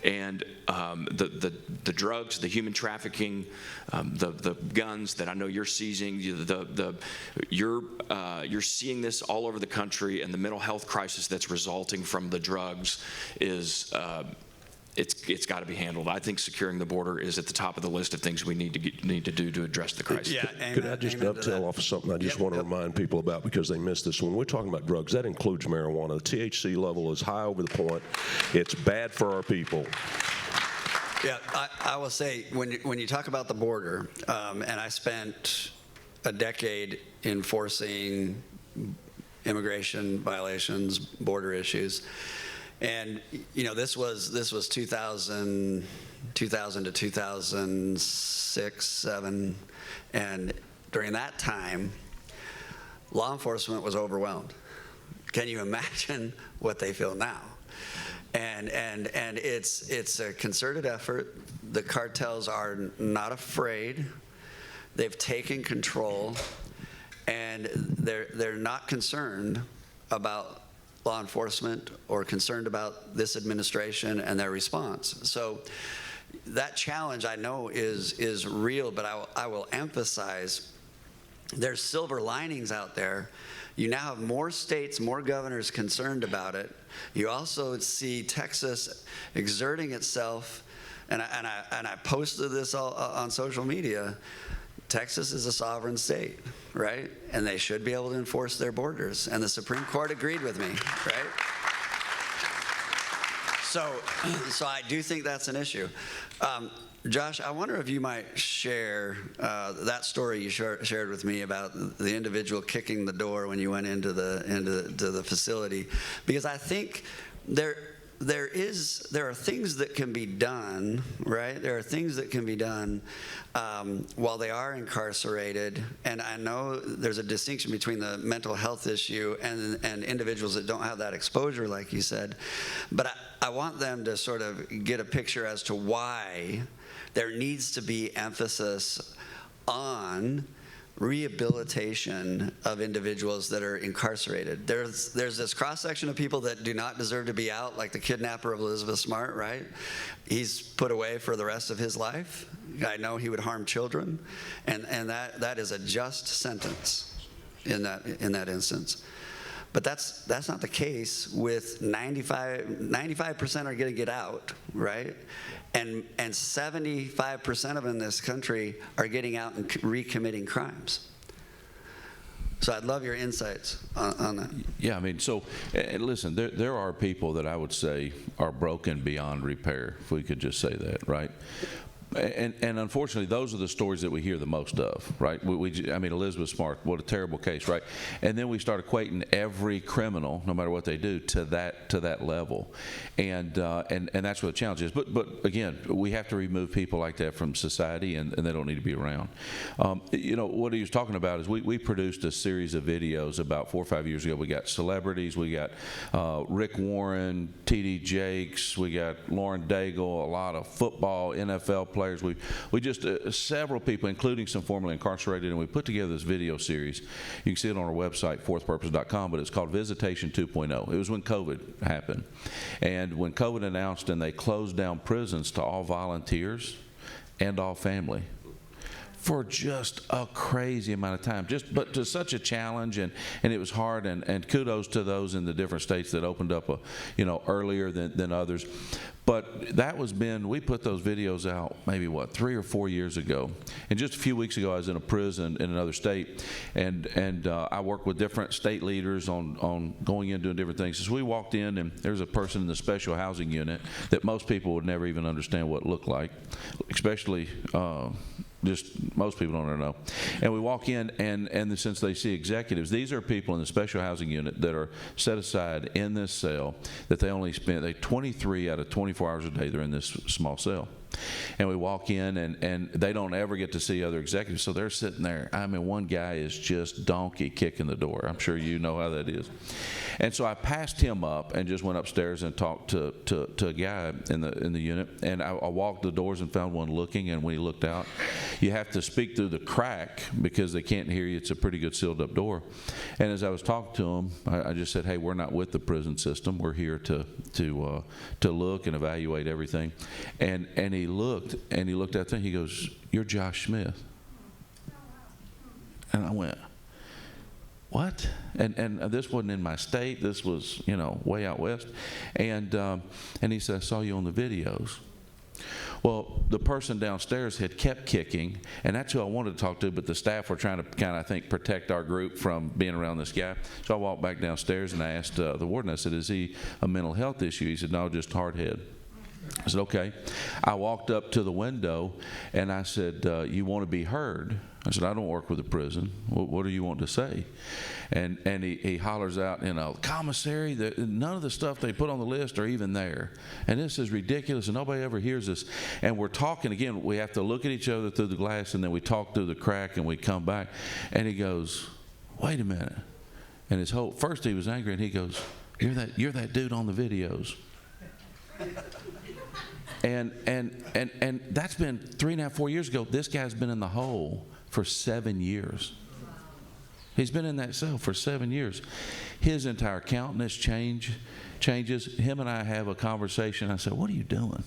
Speaker 2: And the drugs, the human trafficking, the guns that I know you're seizing, you're seeing this all over the country, and the mental health crisis that's resulting from the drugs is it's got to be handled. I think securing the border is at the top of the list of things we need to do to address the crisis.
Speaker 1: Yeah,
Speaker 3: Could I just dovetail off of something I just want to remind people about, because they missed this? When we're talking about drugs, that includes marijuana. The THC level is high over the point. It's bad for our people.
Speaker 1: Yeah, I will say, when you talk about the border, and I spent a decade enforcing immigration violations, border issues, and you know, this was 2000 to 2006, 7, and during that time, law enforcement was overwhelmed. Can you imagine what they feel now? And it's a concerted effort. The cartels are not afraid. They've taken control, and they're not concerned about law enforcement or concerned about this administration and their response. So that challenge, I know, is real, but I will emphasize there's silver linings out there. You now have more states, more governors concerned about it. You also see Texas exerting itself, and I posted this all on social media. Texas is a sovereign state, right? And they should be able to enforce their borders. And the Supreme Court agreed with me, right? So I do think that's an issue. Josh, I wonder if you might share that story you shared with me about the individual kicking the door when you went into the facility, because I think there are things that can be done, right? There are things that can be done while they are incarcerated, and I know there's a distinction between the mental health issue and individuals that don't have that exposure, like you said, but I want them to sort of get a picture as to why there needs to be emphasis on rehabilitation of individuals that are incarcerated. There's this cross-section of people that do not deserve to be out, like the kidnapper of Elizabeth Smart, right? He's put away for the rest of his life. I know he would harm children, and that is a just sentence in that instance. But that's not the case with 95% are going to get out, right? And 75% of them in this country are getting out and recommitting crimes. So I'd love your insights on that.
Speaker 4: Yeah, I mean, so listen, there are people that I would say are broken beyond repair, if we could just say that, right? And unfortunately, those are the stories that we hear the most of, right? I mean, Elizabeth Smart, what a terrible case, right? And then we start equating every criminal, no matter what they do, to that level, and that's where the challenge is. But again, we have to remove people like that from society, and they don't need to be around. You know, what he was talking about is we produced a series of videos about 4 or 5 years ago. We got celebrities, we got Rick Warren, T.D. Jakes, we got Lauren Daigle, a lot of football, NFL players. We just several people, including some formerly incarcerated, and we put together this video series. You can see it on our website, fourthpurpose.com, but it's called Visitation 2.0. It was when COVID happened. And when COVID announced and they closed down prisons to all volunteers and all family for just a crazy amount of time, but to such a challenge, and it was hard, and kudos to those in the different states that opened up earlier than others. But we put those videos out maybe 3 or 4 years ago, and just a few weeks ago I was in a prison in another state, and I worked with different state leaders on going in doing different things. So we walked in, and there's a person in the special housing unit that most people would never even understand what it looked like, especially just most people don't know. And we walk in, and since they see executives, these are people in the special housing unit that are set aside in this cell that they only spend 23 out of 24 hours a day they're in this small cell. And we walk in, and they don't ever get to see other executives, so they're sitting there. I mean, one guy is just donkey kicking the door. I'm sure you know how that is. And so I passed him up and just went upstairs and talked to a guy in the unit. And I walked the doors and found one looking, and when he looked out, you have to speak through the crack because they can't hear you. It's a pretty good sealed up door. And as I was talking to him, I just said, hey, we're not with the prison system. We're here to look and evaluate everything. And he looked at that thing. He goes, you're Josh Smith. And I went, what? And this wasn't in my state. This was, way out west. And he said, I saw you on the videos. Well, the person downstairs had kept kicking, and that's who I wanted to talk to, but the staff were trying to kind of, I think, protect our group from being around this guy. So I walked back downstairs and I asked the warden, I said, is he a mental health issue? He said, no, just hard head. I said, okay. I walked up to the window and I said, you want to be heard? I said, I don't work with the prison. What do you want to say? And he hollers out, commissary, none of the stuff they put on the list are even there. And this is ridiculous, and nobody ever hears this. And we're talking, again, we have to look at each other through the glass, and then we talk through the crack, and we come back. And he goes, wait a minute. And first he was angry, and he goes, "You're that dude on the videos." And that's been 3.5, 4 years ago. This guy's been in the hole for 7 years. He's been in that cell for 7 years. His entire countenance changes. Him and I have a conversation. I said, "What are you doing?"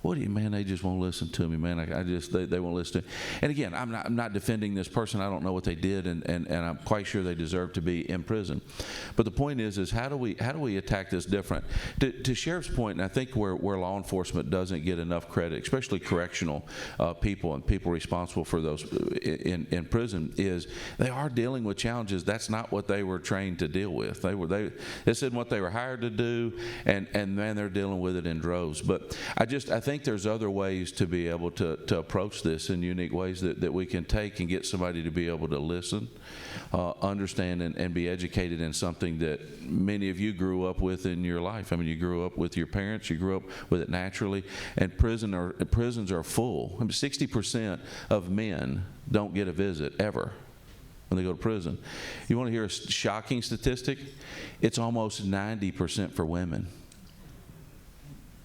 Speaker 4: Man, they just won't listen to me, man. They won't listen to me. And again, I'm not defending this person. I don't know what they did, and I'm quite sure they deserve to be in prison. But the point is how do we attack this different? To Sheriff's point, and I think where law enforcement doesn't get enough credit, especially correctional people and people responsible for those in prison, is they are dealing with challenges. That's not what they were trained to deal with. This isn't what they were hired to do, and man, they're dealing with it in droves. But I think there's other ways to be able to approach this in unique ways that we can take and get somebody to be able to listen, understand, and be educated in something that many of you grew up with in your life. I mean, you grew up with your parents, you grew up with it naturally, and prisons are full. I mean, 60% of men don't get a visit ever when they go to prison. You want to hear a shocking statistic? It's almost 90% for women.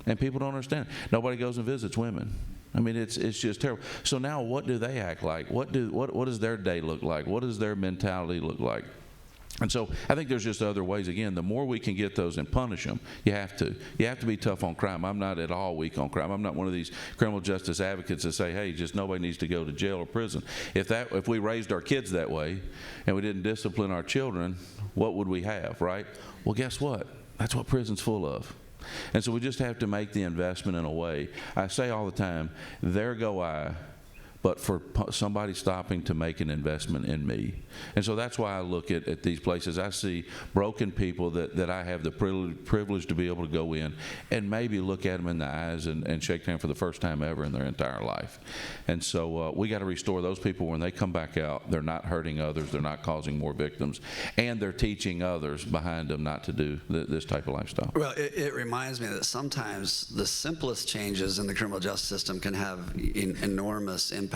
Speaker 4: And people don't understand. Nobody goes and visits women. I mean, it's just terrible. So now, what do they act like? What does their day look like? What does their mentality look like? And so I think there's just other ways. Again, the more we can get those and punish them, you have to be tough on crime. I'm not at all weak on crime. I'm not one of these criminal justice advocates that say, hey, just nobody needs to go to jail or prison. If we raised our kids that way and we didn't discipline our children, what would we have, right? Well, guess what? That's what prison's full of. And so we just have to make the investment in a way. I say all the time, there go I, but for somebody stopping to make an investment in me. And so that's why I look at these places. I see broken people that I have the privilege to be able to go in and maybe look at them in the eyes and shake their hand for the first time ever in their entire life. And so we got to restore those people when they come back out. They're not hurting others. They're not causing more victims. And they're teaching others behind them not to do this type of lifestyle.
Speaker 1: Well, it reminds me that sometimes the simplest changes in the criminal justice system can have enormous impact.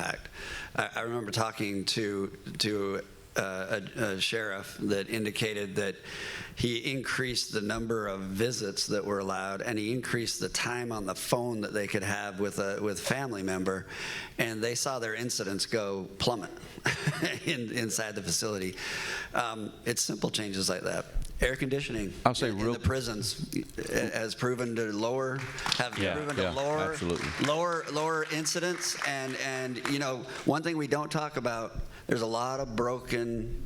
Speaker 1: I remember talking to a sheriff that indicated that he increased the number of visits that were allowed, and he increased the time on the phone that they could have with a family member, and they saw their incidents go plummet inside the facility. It's simple changes like that. Air conditioning in the prisons has proven to lower incidents, and you know, one thing we don't talk about, there's a lot of broken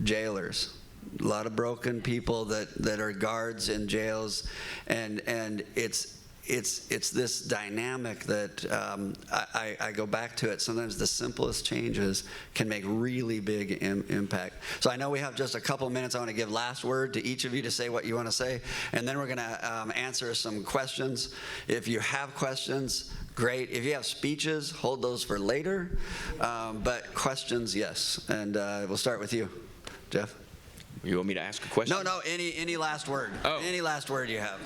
Speaker 1: jailers, a lot of broken people that are guards in jails, and it's this dynamic that I go back to it. Sometimes the simplest changes can make really big impact. So I know we have just a couple minutes. I want to give last word to each of you to say what you want to say, and then we're going to answer some questions. If you have questions, great. If you have speeches, hold those for later. But questions, yes. And we'll start with you, Jeff.
Speaker 2: You want me to ask a question?
Speaker 1: No, any last word.
Speaker 2: Oh.
Speaker 1: Any last word you have.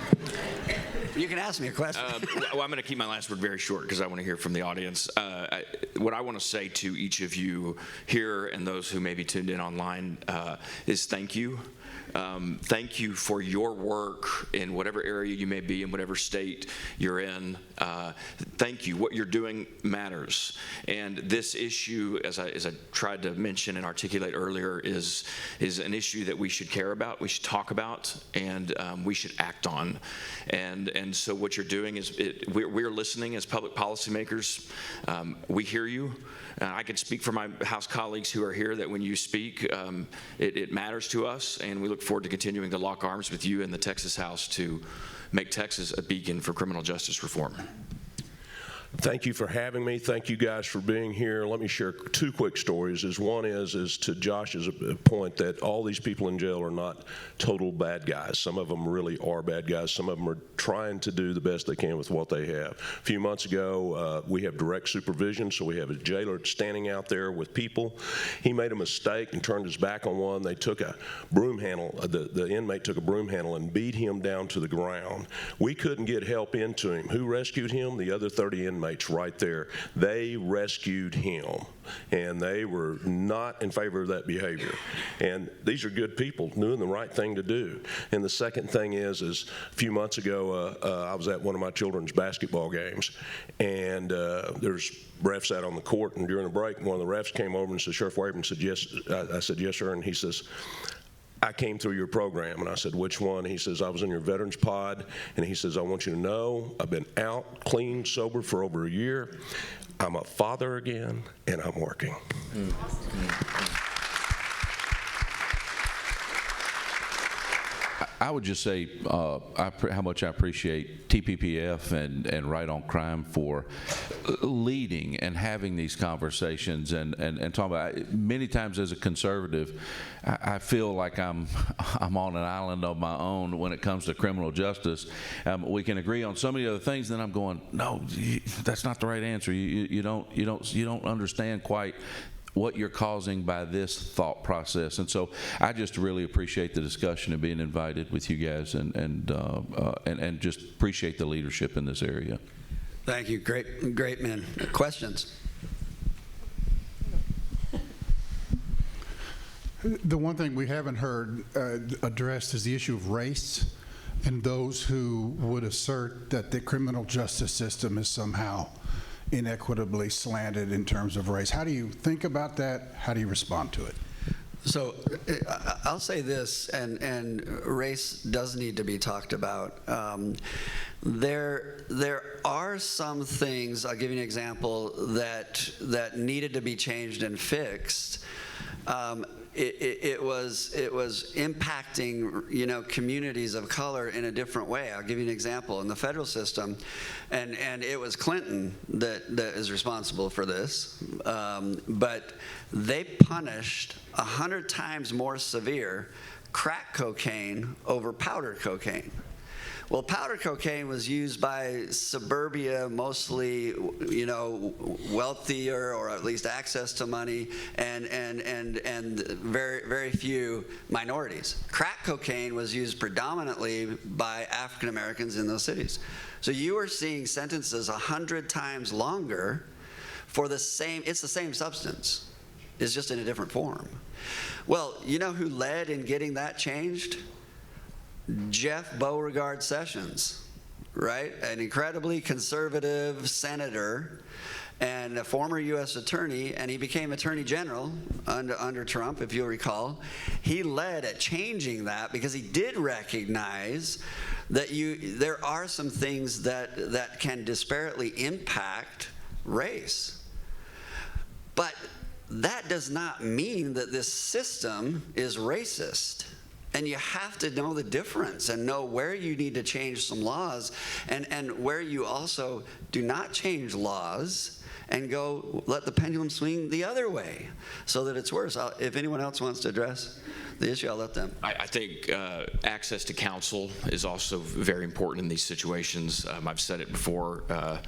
Speaker 1: You can ask me a question.
Speaker 2: Well, I'm going to keep my last word very short because I want to hear from the audience. What I want to say to each of you here and those who may be tuned in online is thank you. Thank you for your work in whatever area you may be in, whatever state you're in. Thank you. What you're doing matters. And this issue, as I tried to mention and articulate earlier, is an issue that we should care about, we should talk about, and we should act on. And so what you're doing is we're listening as public policymakers. We hear you. I can speak for my House colleagues who are here that when you speak, it matters to us, and we look forward to continuing to lock arms with you in the Texas House to make Texas a beacon for criminal justice reform.
Speaker 3: Thank you for having me. Thank you guys for being here. Let me share two quick stories. One is to Josh's point that all these people in jail are not total bad guys. Some of them really are bad guys. Some of them are trying to do the best they can with what they have. A few months ago, we have direct supervision, so we have a jailer standing out there with people. He made a mistake and turned his back on one. They took a broom handle, the inmate took a broom handle and beat him down to the ground. We couldn't get help into him. Who rescued him? The other 30 inmates inmates right there. They rescued him, and they were not in favor of that behavior. And these are good people doing the right thing to do. And the second thing is a few months ago, I was at one of my children's basketball games, and there's refs out on the court, and during the break, one of the refs came over and said, "Sheriff Waverman," said, "Yes." I said, "Yes, sir." And he says, "I came through your program." And I said, "Which one?" He says, "I was in your veterans pod." And he says, "I want you to know I've been out, clean, sober for over a year. I'm a father again, and I'm working."
Speaker 4: I would just say how much I appreciate TPPF and Right on Crime for leading and having these conversations and talking about. Many times as a conservative, I feel like I'm on an island of my own when it comes to criminal justice. We can agree on so many other things, then I'm going, no, that's not the right answer. You don't understand quite what you're causing by this thought process. And so I just really appreciate the discussion and being invited with you guys and just appreciate the leadership in this area.
Speaker 1: Thank you. Great men. Questions?
Speaker 5: The one thing we haven't heard addressed is the issue of race and those who would assert that the criminal justice system is somehow inequitably slanted in terms of race. How do you think about that? How do you respond to it?
Speaker 1: So I'll say this, and race does need to be talked about. There are some things, I'll give you an example, that needed to be changed and fixed. It was impacting, communities of color in a different way. I'll give you an example. In the federal system, and it was Clinton that is responsible for this, but they punished 100 times more severe crack cocaine over powder cocaine. Well, powder cocaine was used by suburbia, mostly, wealthier, or at least access to money, and very, very few minorities. Crack cocaine was used predominantly by African Americans in those cities. So you are seeing sentences 100 times longer for it's the same substance. It's just in a different form. Well, you know who led in getting that changed? Jeff Beauregard Sessions, right? An incredibly conservative senator and a former U.S. attorney, and he became Attorney General under Trump, if you'll recall. He led at changing that because he did recognize that there are some things that can disparately impact race. But that does not mean that this system is racist. And you have to know the difference and know where you need to change some laws and where you also do not change laws and let the pendulum swing the other way so that it's worse. If anyone else wants to address the issue, I'll let them.
Speaker 2: I think access to counsel is also very important in these situations. I've said it before. I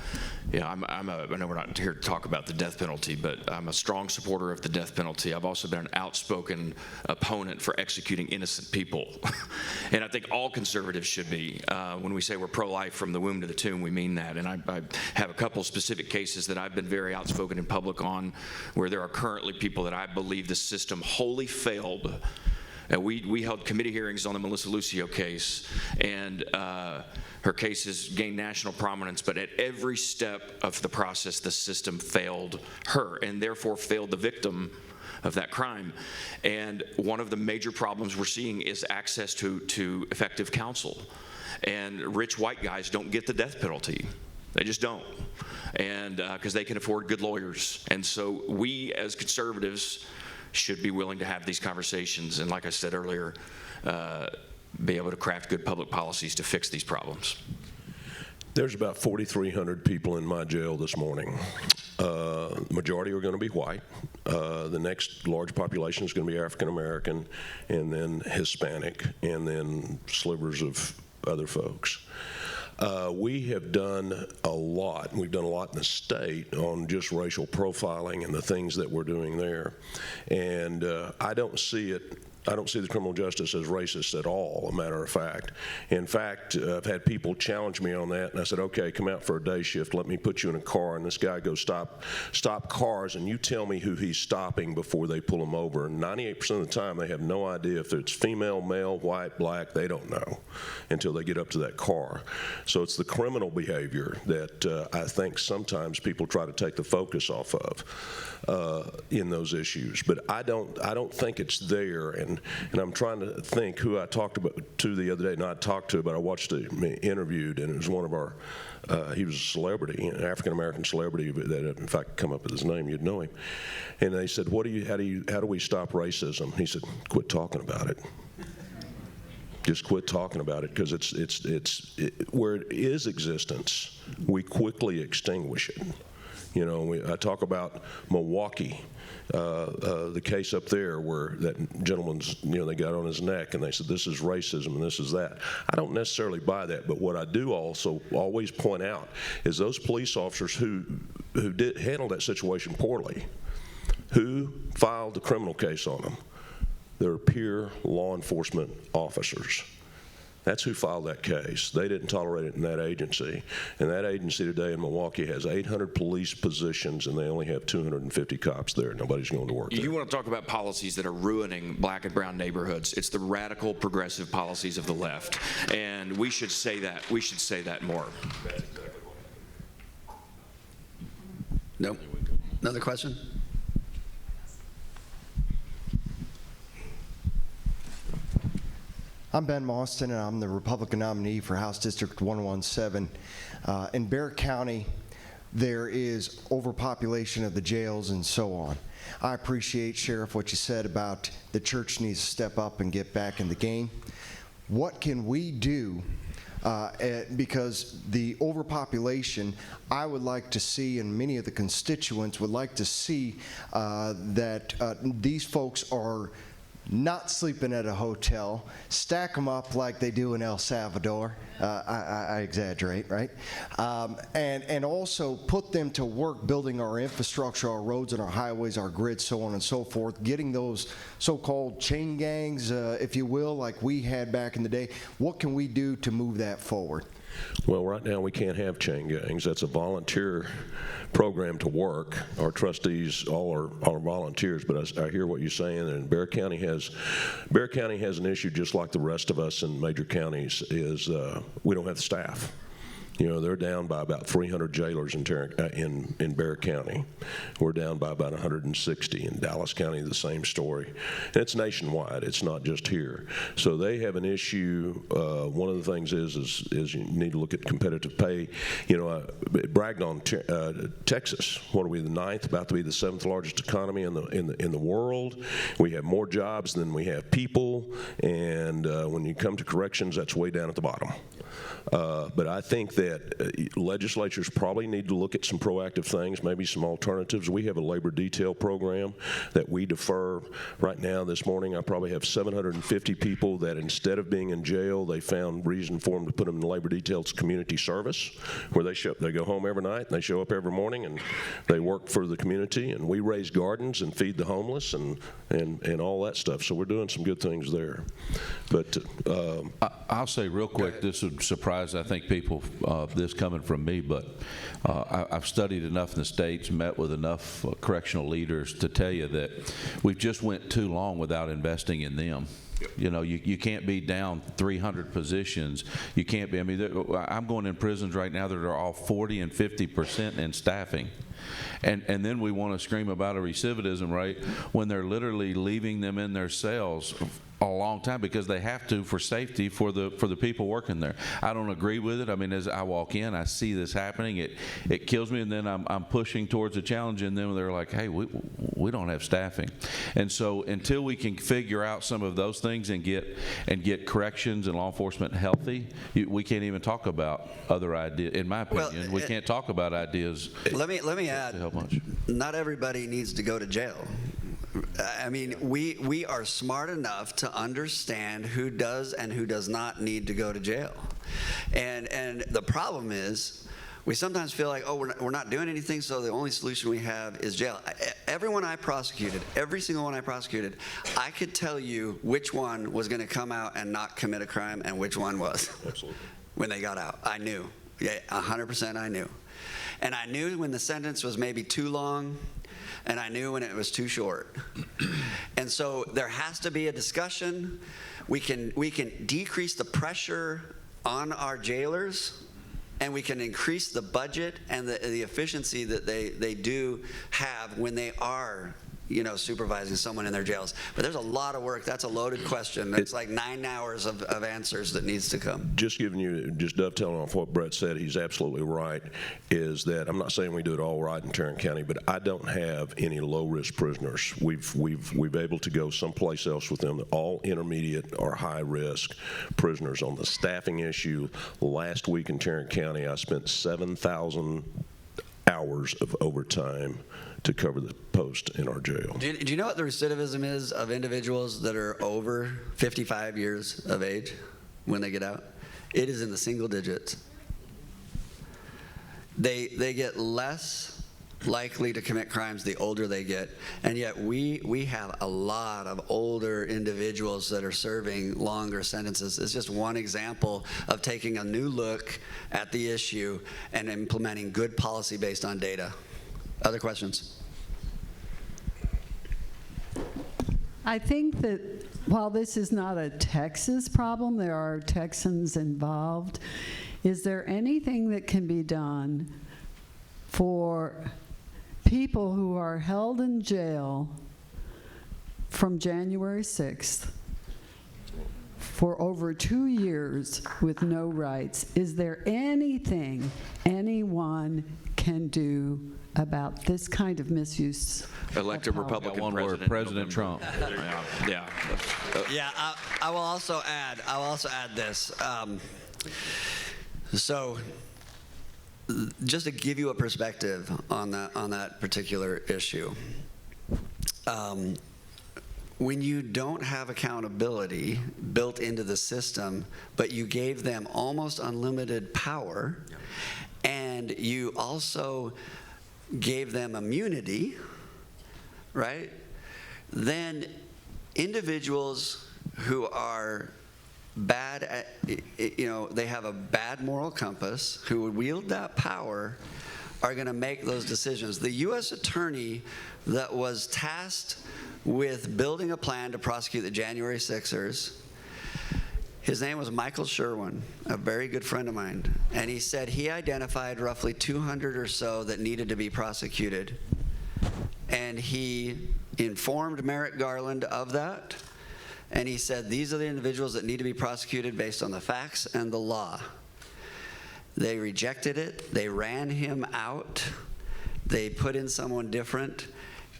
Speaker 2: know we're not here to talk about the death penalty, but I'm a strong supporter of the death penalty. I've also been an outspoken opponent for executing innocent people. And I think all conservatives should be. When we say we're pro-life from the womb to the tomb, we mean that. And I have a couple specific cases that I've been very outspoken in public on where there are currently people that I believe the system wholly failed. We held committee hearings on the Melissa Lucio case, and her case has gained national prominence, but at every step of the process, the system failed her, and therefore failed the victim of that crime. And one of the major problems we're seeing is access to effective counsel. And rich white guys don't get the death penalty. They just don't. And because they can afford good lawyers. And so we as conservatives should be willing to have these conversations and, like I said earlier, be able to craft good public policies to fix these problems.
Speaker 3: There's about 4,300 people in my jail this morning. The majority are going to be white. The next large population is going to be African American, and then Hispanic, and then slivers of other folks. We have done a lot. We've done a lot in the state on just racial profiling and the things that we're doing there. And I don't see it I don't see the criminal justice as racist at all, a matter of fact. In fact, I've had people challenge me on that, and I said, okay, come out for a day shift, let me put you in a car, and this guy goes stop cars, and you tell me who he's stopping before they pull him over. And 98% of the time, they have no idea if it's female, male, white, black, they don't know until they get up to that car. So it's the criminal behavior that I think sometimes people try to take the focus off of in those issues. But I don't think it's there. And I'm trying to think who I talked to the other day. Not talked to, but I watched him interviewed, and it was one of our. He was a celebrity, an African American celebrity. That if I could come up with his name, you'd know him. And they said, how do we stop racism? He said, quit talking about it. Just quit talking about it, because it's where it is existence, we quickly extinguish it. You know, I talk about Milwaukee, the case up there where that gentleman's, they got on his neck and they said, this is racism and this is that. I don't necessarily buy that, but what I do also always point out is those police officers who did handle that situation poorly, who filed the criminal case on them. They're peer law enforcement officers. That's who filed that case. They didn't tolerate it in that agency. And that agency today in Milwaukee has 800 police positions, and they only have 250 cops there. Nobody's going to work there.
Speaker 2: You want to talk about policies that are ruining black and brown neighborhoods. It's the radical progressive policies of the left. And we should say that. We should say that more.
Speaker 1: Nope. Another question?
Speaker 6: I'm Ben Mauston, and I'm the Republican nominee for House District 117. In Bexar County, there is overpopulation of the jails and so on. I appreciate, Sheriff, what you said about the church needs to step up and get back in the game. What can we do? Because the overpopulation, I would like to see, and many of the constituents would like to see, that these folks are not sleeping at a hotel, stack them up like they do in El Salvador. I exaggerate, right? And also put them to work building our infrastructure, our roads and our highways, our grids, so on and so forth, getting those so-called chain gangs, if you will, like we had back in the day. What can we do to move that forward?
Speaker 3: Well, right now we can't have chain gangs. That's a volunteer program to work. Our trustees all are volunteers, but I hear what you're saying. And Bexar County has an issue just like the rest of us in major counties. Is we don't have the staff. They're down by about 300 jailers in Bexar County. We're down by about 160 in Dallas County. The same story. And it's nationwide. It's not just here. So they have an issue. One of the things is you need to look at competitive pay. I bragged on Texas. What are we, the 9th? About to be the 7th largest economy in the world. We have more jobs than we have people. And when you come to corrections, that's way down at the bottom. But I think that legislatures probably need to look at some proactive things, maybe some alternatives. We have a labor detail program that we defer right now. This morning, I probably have 750 people that instead of being in jail, they found reason for them to put them in labor details community service, where they go home every night, and they show up every morning, and they work for the community, and we raise gardens and feed the homeless and all that stuff. So we're doing some good things there. But
Speaker 4: I'll say real quick, this would surprise, I think, people, this coming from me, but I've studied enough in the States, met with enough correctional leaders to tell you that we've just went too long without investing in them. You can't be down 300 positions. You can't be, I'm going in prisons right now that are all 40 and 50% in staffing. And then we want to scream about a recidivism rate when they're literally leaving them in their cells a long time because they have to for safety for the people working there. I don't agree with it. As I walk in, I see this happening. It kills me, and then I'm pushing towards a challenge, and then they're like, hey, we don't have staffing. And so until we can figure out some of those things and get corrections and law enforcement healthy, we can't even talk about other ideas. In my opinion, we can't talk about ideas.
Speaker 1: Let me add, not everybody needs to go to jail. We are smart enough to understand who does and who does not need to go to jail. And the problem is We sometimes feel like, oh, we're not doing anything, so the only solution we have is jail. Everyone I prosecuted, every single one I prosecuted, I could tell you which one was going to come out and not commit a crime and which one was.
Speaker 3: Absolutely.
Speaker 1: When they got out. I knew. Yeah, 100% I knew. And I knew when the sentence was maybe too long, and I knew when it was too short. And so there has to be a discussion. We can decrease the pressure on our jailers, and we can increase the budget and the efficiency that they do have when they are, you know, supervising someone in their jails. But there's a lot of work. That's a loaded question. It's like 9 hours of answers that needs to come.
Speaker 3: Just dovetailing off what Brett said, he's absolutely right, is that I'm not saying we do it all right in Tarrant County, but I don't have any low-risk prisoners. We've able to go someplace else with them. They're all intermediate or high-risk prisoners. On the staffing issue, last week in Tarrant County, I spent 7,000 hours of overtime to cover the post in our jail.
Speaker 1: Do you know what the recidivism is of individuals that are over 55 years of age when they get out? It is in the single digits. They get less likely to commit crimes the older they get, and yet we have a lot of older individuals that are serving longer sentences. It's just one example of taking a new look at the issue and implementing good policy based on data. Other questions?
Speaker 7: I think that while this is not a Texas problem, there are Texans involved. Is there anything that can be done for people who are held in jail from January 6th for over 2 years with no rights? Is there anything anyone can do about this kind of misuse?
Speaker 2: Elected
Speaker 7: of power?
Speaker 2: Republican
Speaker 4: One word,
Speaker 2: President
Speaker 4: Trump.
Speaker 2: Yeah.
Speaker 1: Yeah, I will also add this. So, just to give you a perspective on that particular issue, when you don't have accountability built into the system, but you gave them almost unlimited power, and you also gave them immunity, right? Then individuals who are bad at, you know, they have a bad moral compass, who would wield that power, are going to make those decisions. The U.S. attorney that was tasked with building a plan to prosecute the January 6ers, his name was Michael Sherwin, a very good friend of mine, and he said he identified roughly 200 or so that needed to be prosecuted, and he informed Merrick Garland of that, and he said these are the individuals that need to be prosecuted based on the facts and the law. They rejected it, they ran him out, they put in someone different,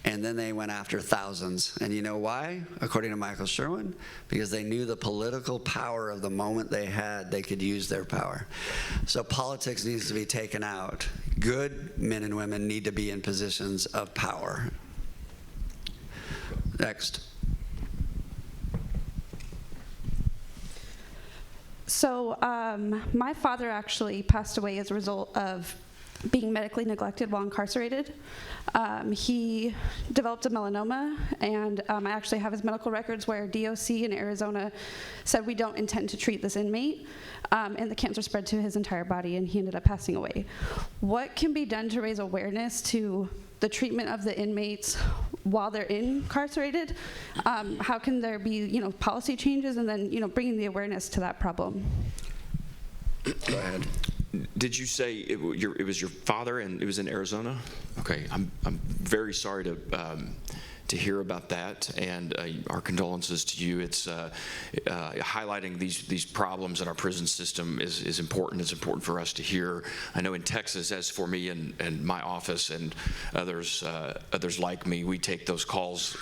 Speaker 1: and then they went after thousands. And you know why? According to Michael Sherwin, because they knew the political power of the moment they had, they could use their power. So politics needs to be taken out. Good men and women need to be in positions of power. Next.
Speaker 8: So my father actually passed away as a result of being medically neglected while incarcerated. He developed a melanoma, and I actually have his medical records where DOC in Arizona said we don't intend to treat this inmate, and the cancer spread to his entire body, and he ended up passing away. What can be done to raise awareness to the treatment of the inmates while they're incarcerated? How can there be, policy changes, and then, bringing the awareness to that problem?
Speaker 1: Go ahead.
Speaker 2: Did you say it was your father and it was in Arizona? Okay, I'm very sorry to hear about that, and our condolences to you. It's highlighting these problems in our prison system is important. It's important for us to hear. I know in Texas, as for me and my office and others like me, we take those calls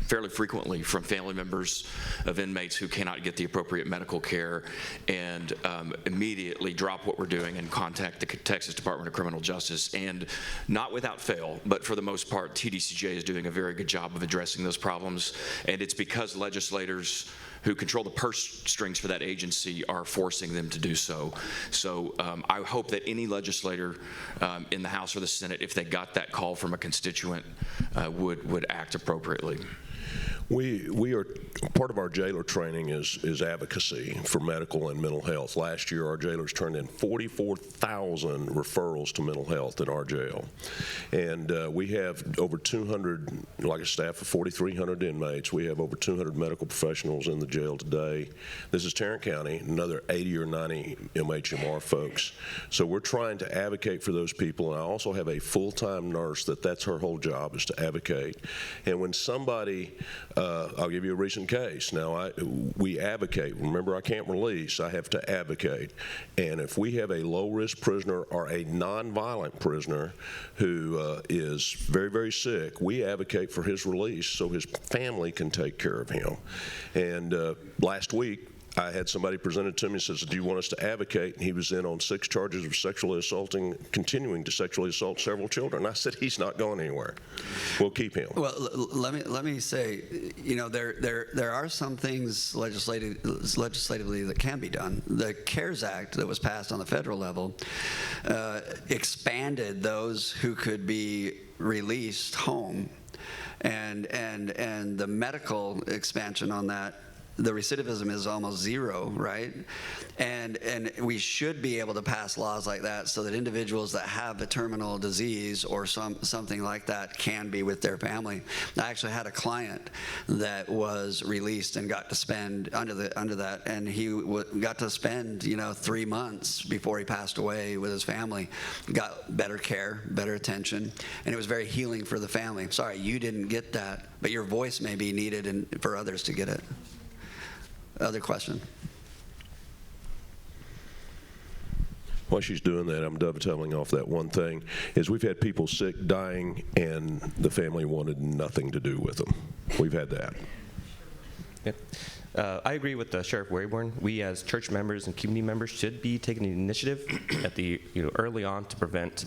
Speaker 2: fairly frequently from family members of inmates who cannot get the appropriate medical care, and immediately drop what we're doing and contact the Texas Department of Criminal Justice. And not without fail, but for the most part, TDCJ is doing a very good job job of addressing those problems, and it's because legislators who control the purse strings for that agency are forcing them to do so. So I hope that any legislator in the House or the Senate, if they got that call from a constituent, would act appropriately.
Speaker 3: We are, part of our jailer training is advocacy for medical and mental health. Last year, our jailers turned in 44,000 referrals to mental health in our jail. And we have over 200, like a staff of 4,300 inmates, we have over 200 medical professionals in the jail today. This is Tarrant County, another 80 or 90 MHMR folks. So we're trying to advocate for those people. And I also have a full-time nurse that's her whole job, is to advocate. And when somebody, I'll give you a recent case. Now, we advocate. Remember, I can't release. I have to advocate. And if we have a low-risk prisoner or a nonviolent prisoner who is very, very sick, we advocate for his release so his family can take care of him. And last week, I had somebody presented to me and says, do you want us to advocate? And he was in on 6 charges of continuing to sexually assault several children. I said, he's not going anywhere. We'll keep him.
Speaker 1: Well, let me say, you know, there are some things legislatively that can be done. The CARES Act that was passed on the federal level expanded those who could be released home, and the medical expansion on that. The recidivism is almost zero, right? And we should be able to pass laws like that so that individuals that have a terminal disease or something like that can be with their family. I actually had a client that was released and got to spend under that, and he got to spend 3 months before he passed away with his family. Got better care, better attention, and it was very healing for the family. Sorry, you didn't get that, but your voice may be needed for others to get it. Other question?
Speaker 3: While she's doing that, I'm dovetailing off that one thing, is we've had people sick, dying, and the family wanted nothing to do with them. We've had that.
Speaker 9: Yep. I agree with Sheriff Wayborn. We as church members and community members should be taking the initiative at the early on to prevent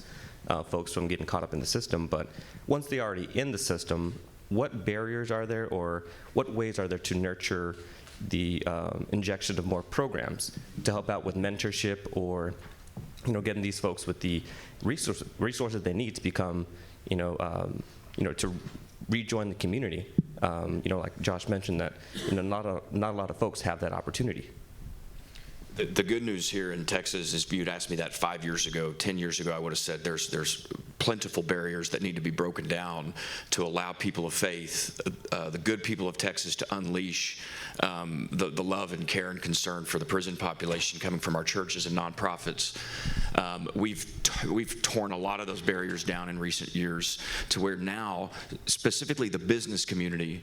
Speaker 9: folks from getting caught up in the system. But once they're already in the system, what barriers are there, or what ways are there to nurture the injection of more programs to help out with mentorship, or getting these folks with the resources they need to become to rejoin the community. Like Josh mentioned, that not a lot of folks have that opportunity.
Speaker 2: The good news here in Texas is, if you'd asked me that 5 years ago, 10 years ago, I would have said there's plentiful barriers that need to be broken down to allow people of faith, the good people of Texas, to unleash the love and care and concern for the prison population coming from our churches and nonprofits. We've torn a lot of those barriers down in recent years to where now, specifically the business community,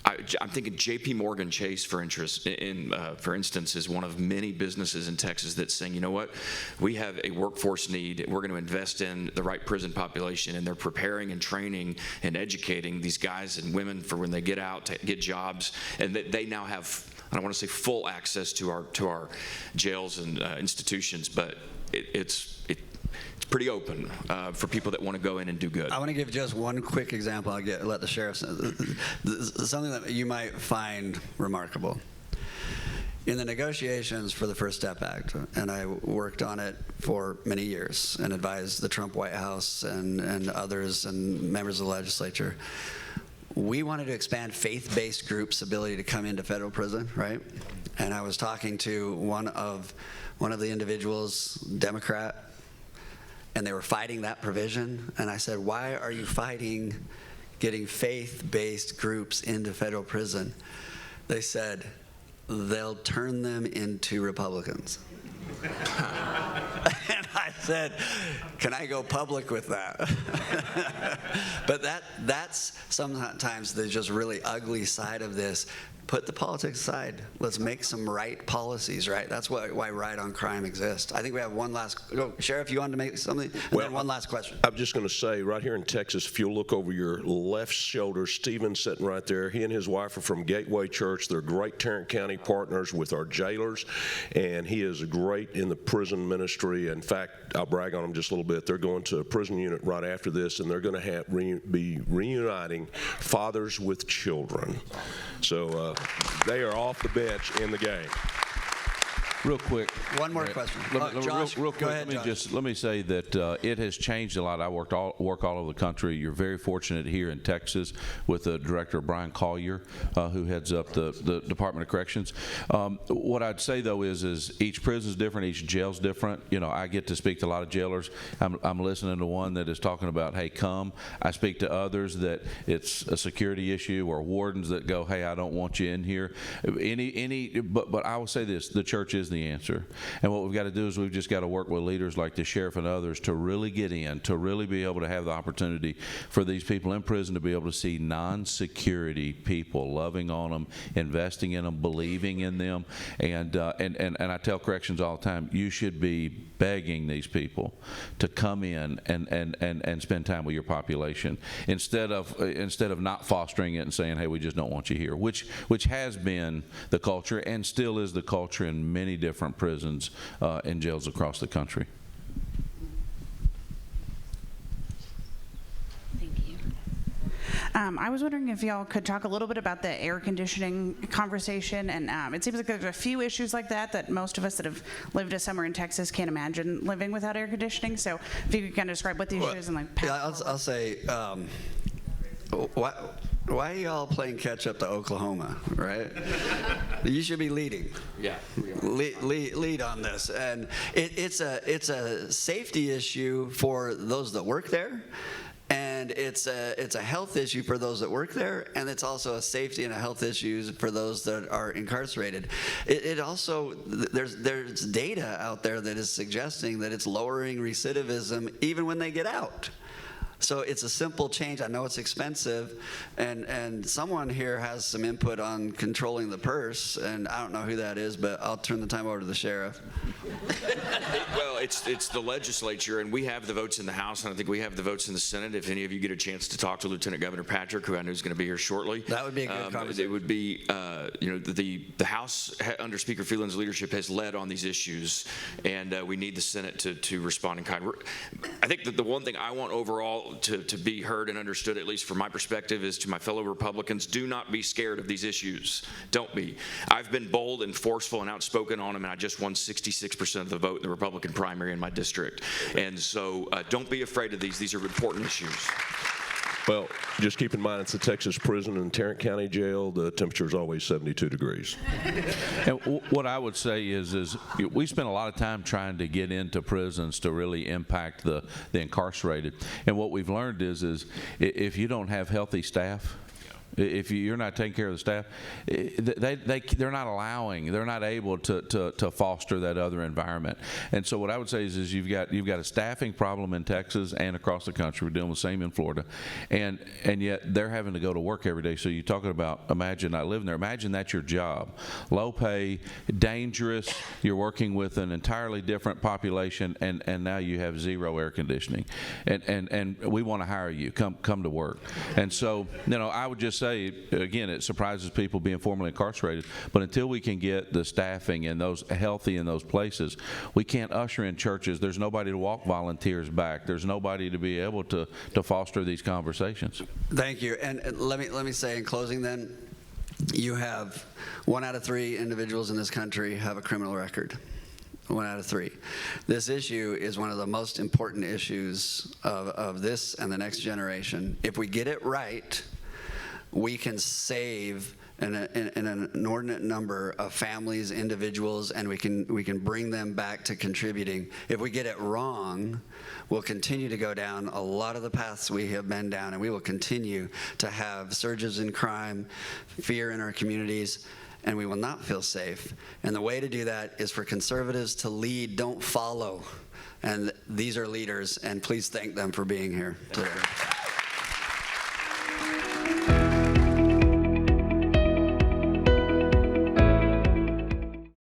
Speaker 2: I'm thinking J.P. Morgan Chase, for instance, is one of many businesses in Texas that's saying, you know what, we have a workforce need. We're going to invest in the right prison population, and they're preparing and training and educating these guys and women for when they get out to get jobs, and they now have, I don't want to say full access to our jails and institutions, but it's pretty open for people that want to go in and do good.
Speaker 1: I want to give just one quick example. Let the sheriff know. Something that you might find remarkable. In the negotiations for the First Step Act, and I worked on it for many years and advised the Trump White House and others and members of the legislature, we wanted to expand faith-based groups' ability to come into federal prison, right? And I was talking to one of the individuals, Democrat, and they were fighting that provision. And I said, why are you fighting getting faith-based groups into federal prison? They said, they'll turn them into Republicans. And I said, can I go public with that? But that's sometimes the just really ugly side of this. put the politics aside. Let's make some right policies, right? That's why Right on Crime exists. I think we have one last, Sheriff, you wanted to make something? And then one last question.
Speaker 3: I'm just going to say, right here in Texas, if you'll look over your left shoulder, Stephen's sitting right there. He and his wife are from Gateway Church. They're great Tarrant County partners with our jailers, and he is great in the prison ministry. In fact, I'll brag on him just a little bit. They're going to a prison unit right after this, and they're going to be reuniting fathers with children. So they are off the bench in the game.
Speaker 4: Real quick.
Speaker 1: One more question.
Speaker 4: Josh, real quick,
Speaker 1: go ahead,
Speaker 4: let me say that it has changed a lot. I work all over the country. You're very fortunate here in Texas with the director, Brian Collier, who heads up the Department of Corrections. What I'd say, though, is each prison is different, each jail's different. You know, I get to speak to a lot of jailers. I'm listening to one that is talking about, hey, come. I speak to others that it's a security issue, or wardens that go, hey, I don't want you in here. But I will say this, the church is the answer. And what we've got to do is we've just got to work with leaders like the sheriff and others to really get in, to really be able to have the opportunity for these people in prison to be able to see non-security people loving on them, investing in them, believing in them. And I tell corrections all the time, you should be begging these people to come in and spend time with your population instead of not fostering it and saying, hey, we just don't want you here, which has been the culture and still is the culture in many different prisons and jails across the country.
Speaker 10: Thank you. I was wondering if y'all could talk a little bit about the air conditioning conversation, and it seems like there's a few issues like that most of us that have lived somewhere in Texas can't imagine living without air conditioning. So if you could kind of describe what the issues and like.
Speaker 1: Yeah, I'll say. Why are y'all playing catch up to Oklahoma, right? You should be leading.
Speaker 2: Yeah.
Speaker 1: Lead on this, and it's a safety issue for those that work there, and it's a health issue for those that work there, and it's also a safety and a health issue for those that are incarcerated. It also there's data out there that is suggesting that it's lowering recidivism even when they get out. So it's a simple change. I know it's expensive, and someone here has some input on controlling the purse, and I don't know who that is, but I'll turn the time over to the sheriff.
Speaker 2: Well, it's the legislature, and we have the votes in the House, and I think we have the votes in the Senate. If any of you get a chance to talk to Lieutenant Governor Patrick, who I know is going to be here shortly,
Speaker 1: that would be a good conversation.
Speaker 2: It would be, the House under Speaker Phelan's leadership has led on these issues, and we need the Senate to respond in kind. I think that the one thing I want overall to be heard and understood, at least from my perspective, is to my fellow Republicans, do not be scared of these issues. Don't be. I've been bold and forceful and outspoken on them, and I just won 66% of the vote in the Republican primary in my district. And so don't be afraid of these. These are important issues.
Speaker 3: Well, just keep in mind it's a Texas prison and Tarrant County Jail. The temperature is always 72 degrees.
Speaker 4: And what I would say is we spend a lot of time trying to get into prisons to really impact the incarcerated. And what we've learned is if you don't have healthy staff, if you're not taking care of the staff, they're not able to foster that other environment. And so what I would say is you've got a staffing problem in Texas and across the country. We're dealing with the same in Florida, and yet they're having to go to work every day. So you're talking about, imagine not living there. Imagine that's your job, low pay, dangerous. You're working with an entirely different population, and now you have zero air conditioning, and we want to hire you. Come to work. And so I would just say, again, it surprises people being formerly incarcerated, but until we can get the staffing and those healthy in those places, we can't usher in churches. There's nobody to walk volunteers back. There's nobody to be able to foster these conversations.
Speaker 1: Thank you. And let me say in closing then, you have 1 out of 3 individuals in this country have a criminal record. 1 out of 3. This issue is one of the most important issues of this and the next generation. If we get it right, we can save an inordinate number of families, individuals, and we can bring them back to contributing. If we get it wrong, we'll continue to go down a lot of the paths we have been down, and we will continue to have surges in crime, fear in our communities, and we will not feel safe. And the way to do that is for conservatives to lead, don't follow. And these are leaders, and please thank them for being here today.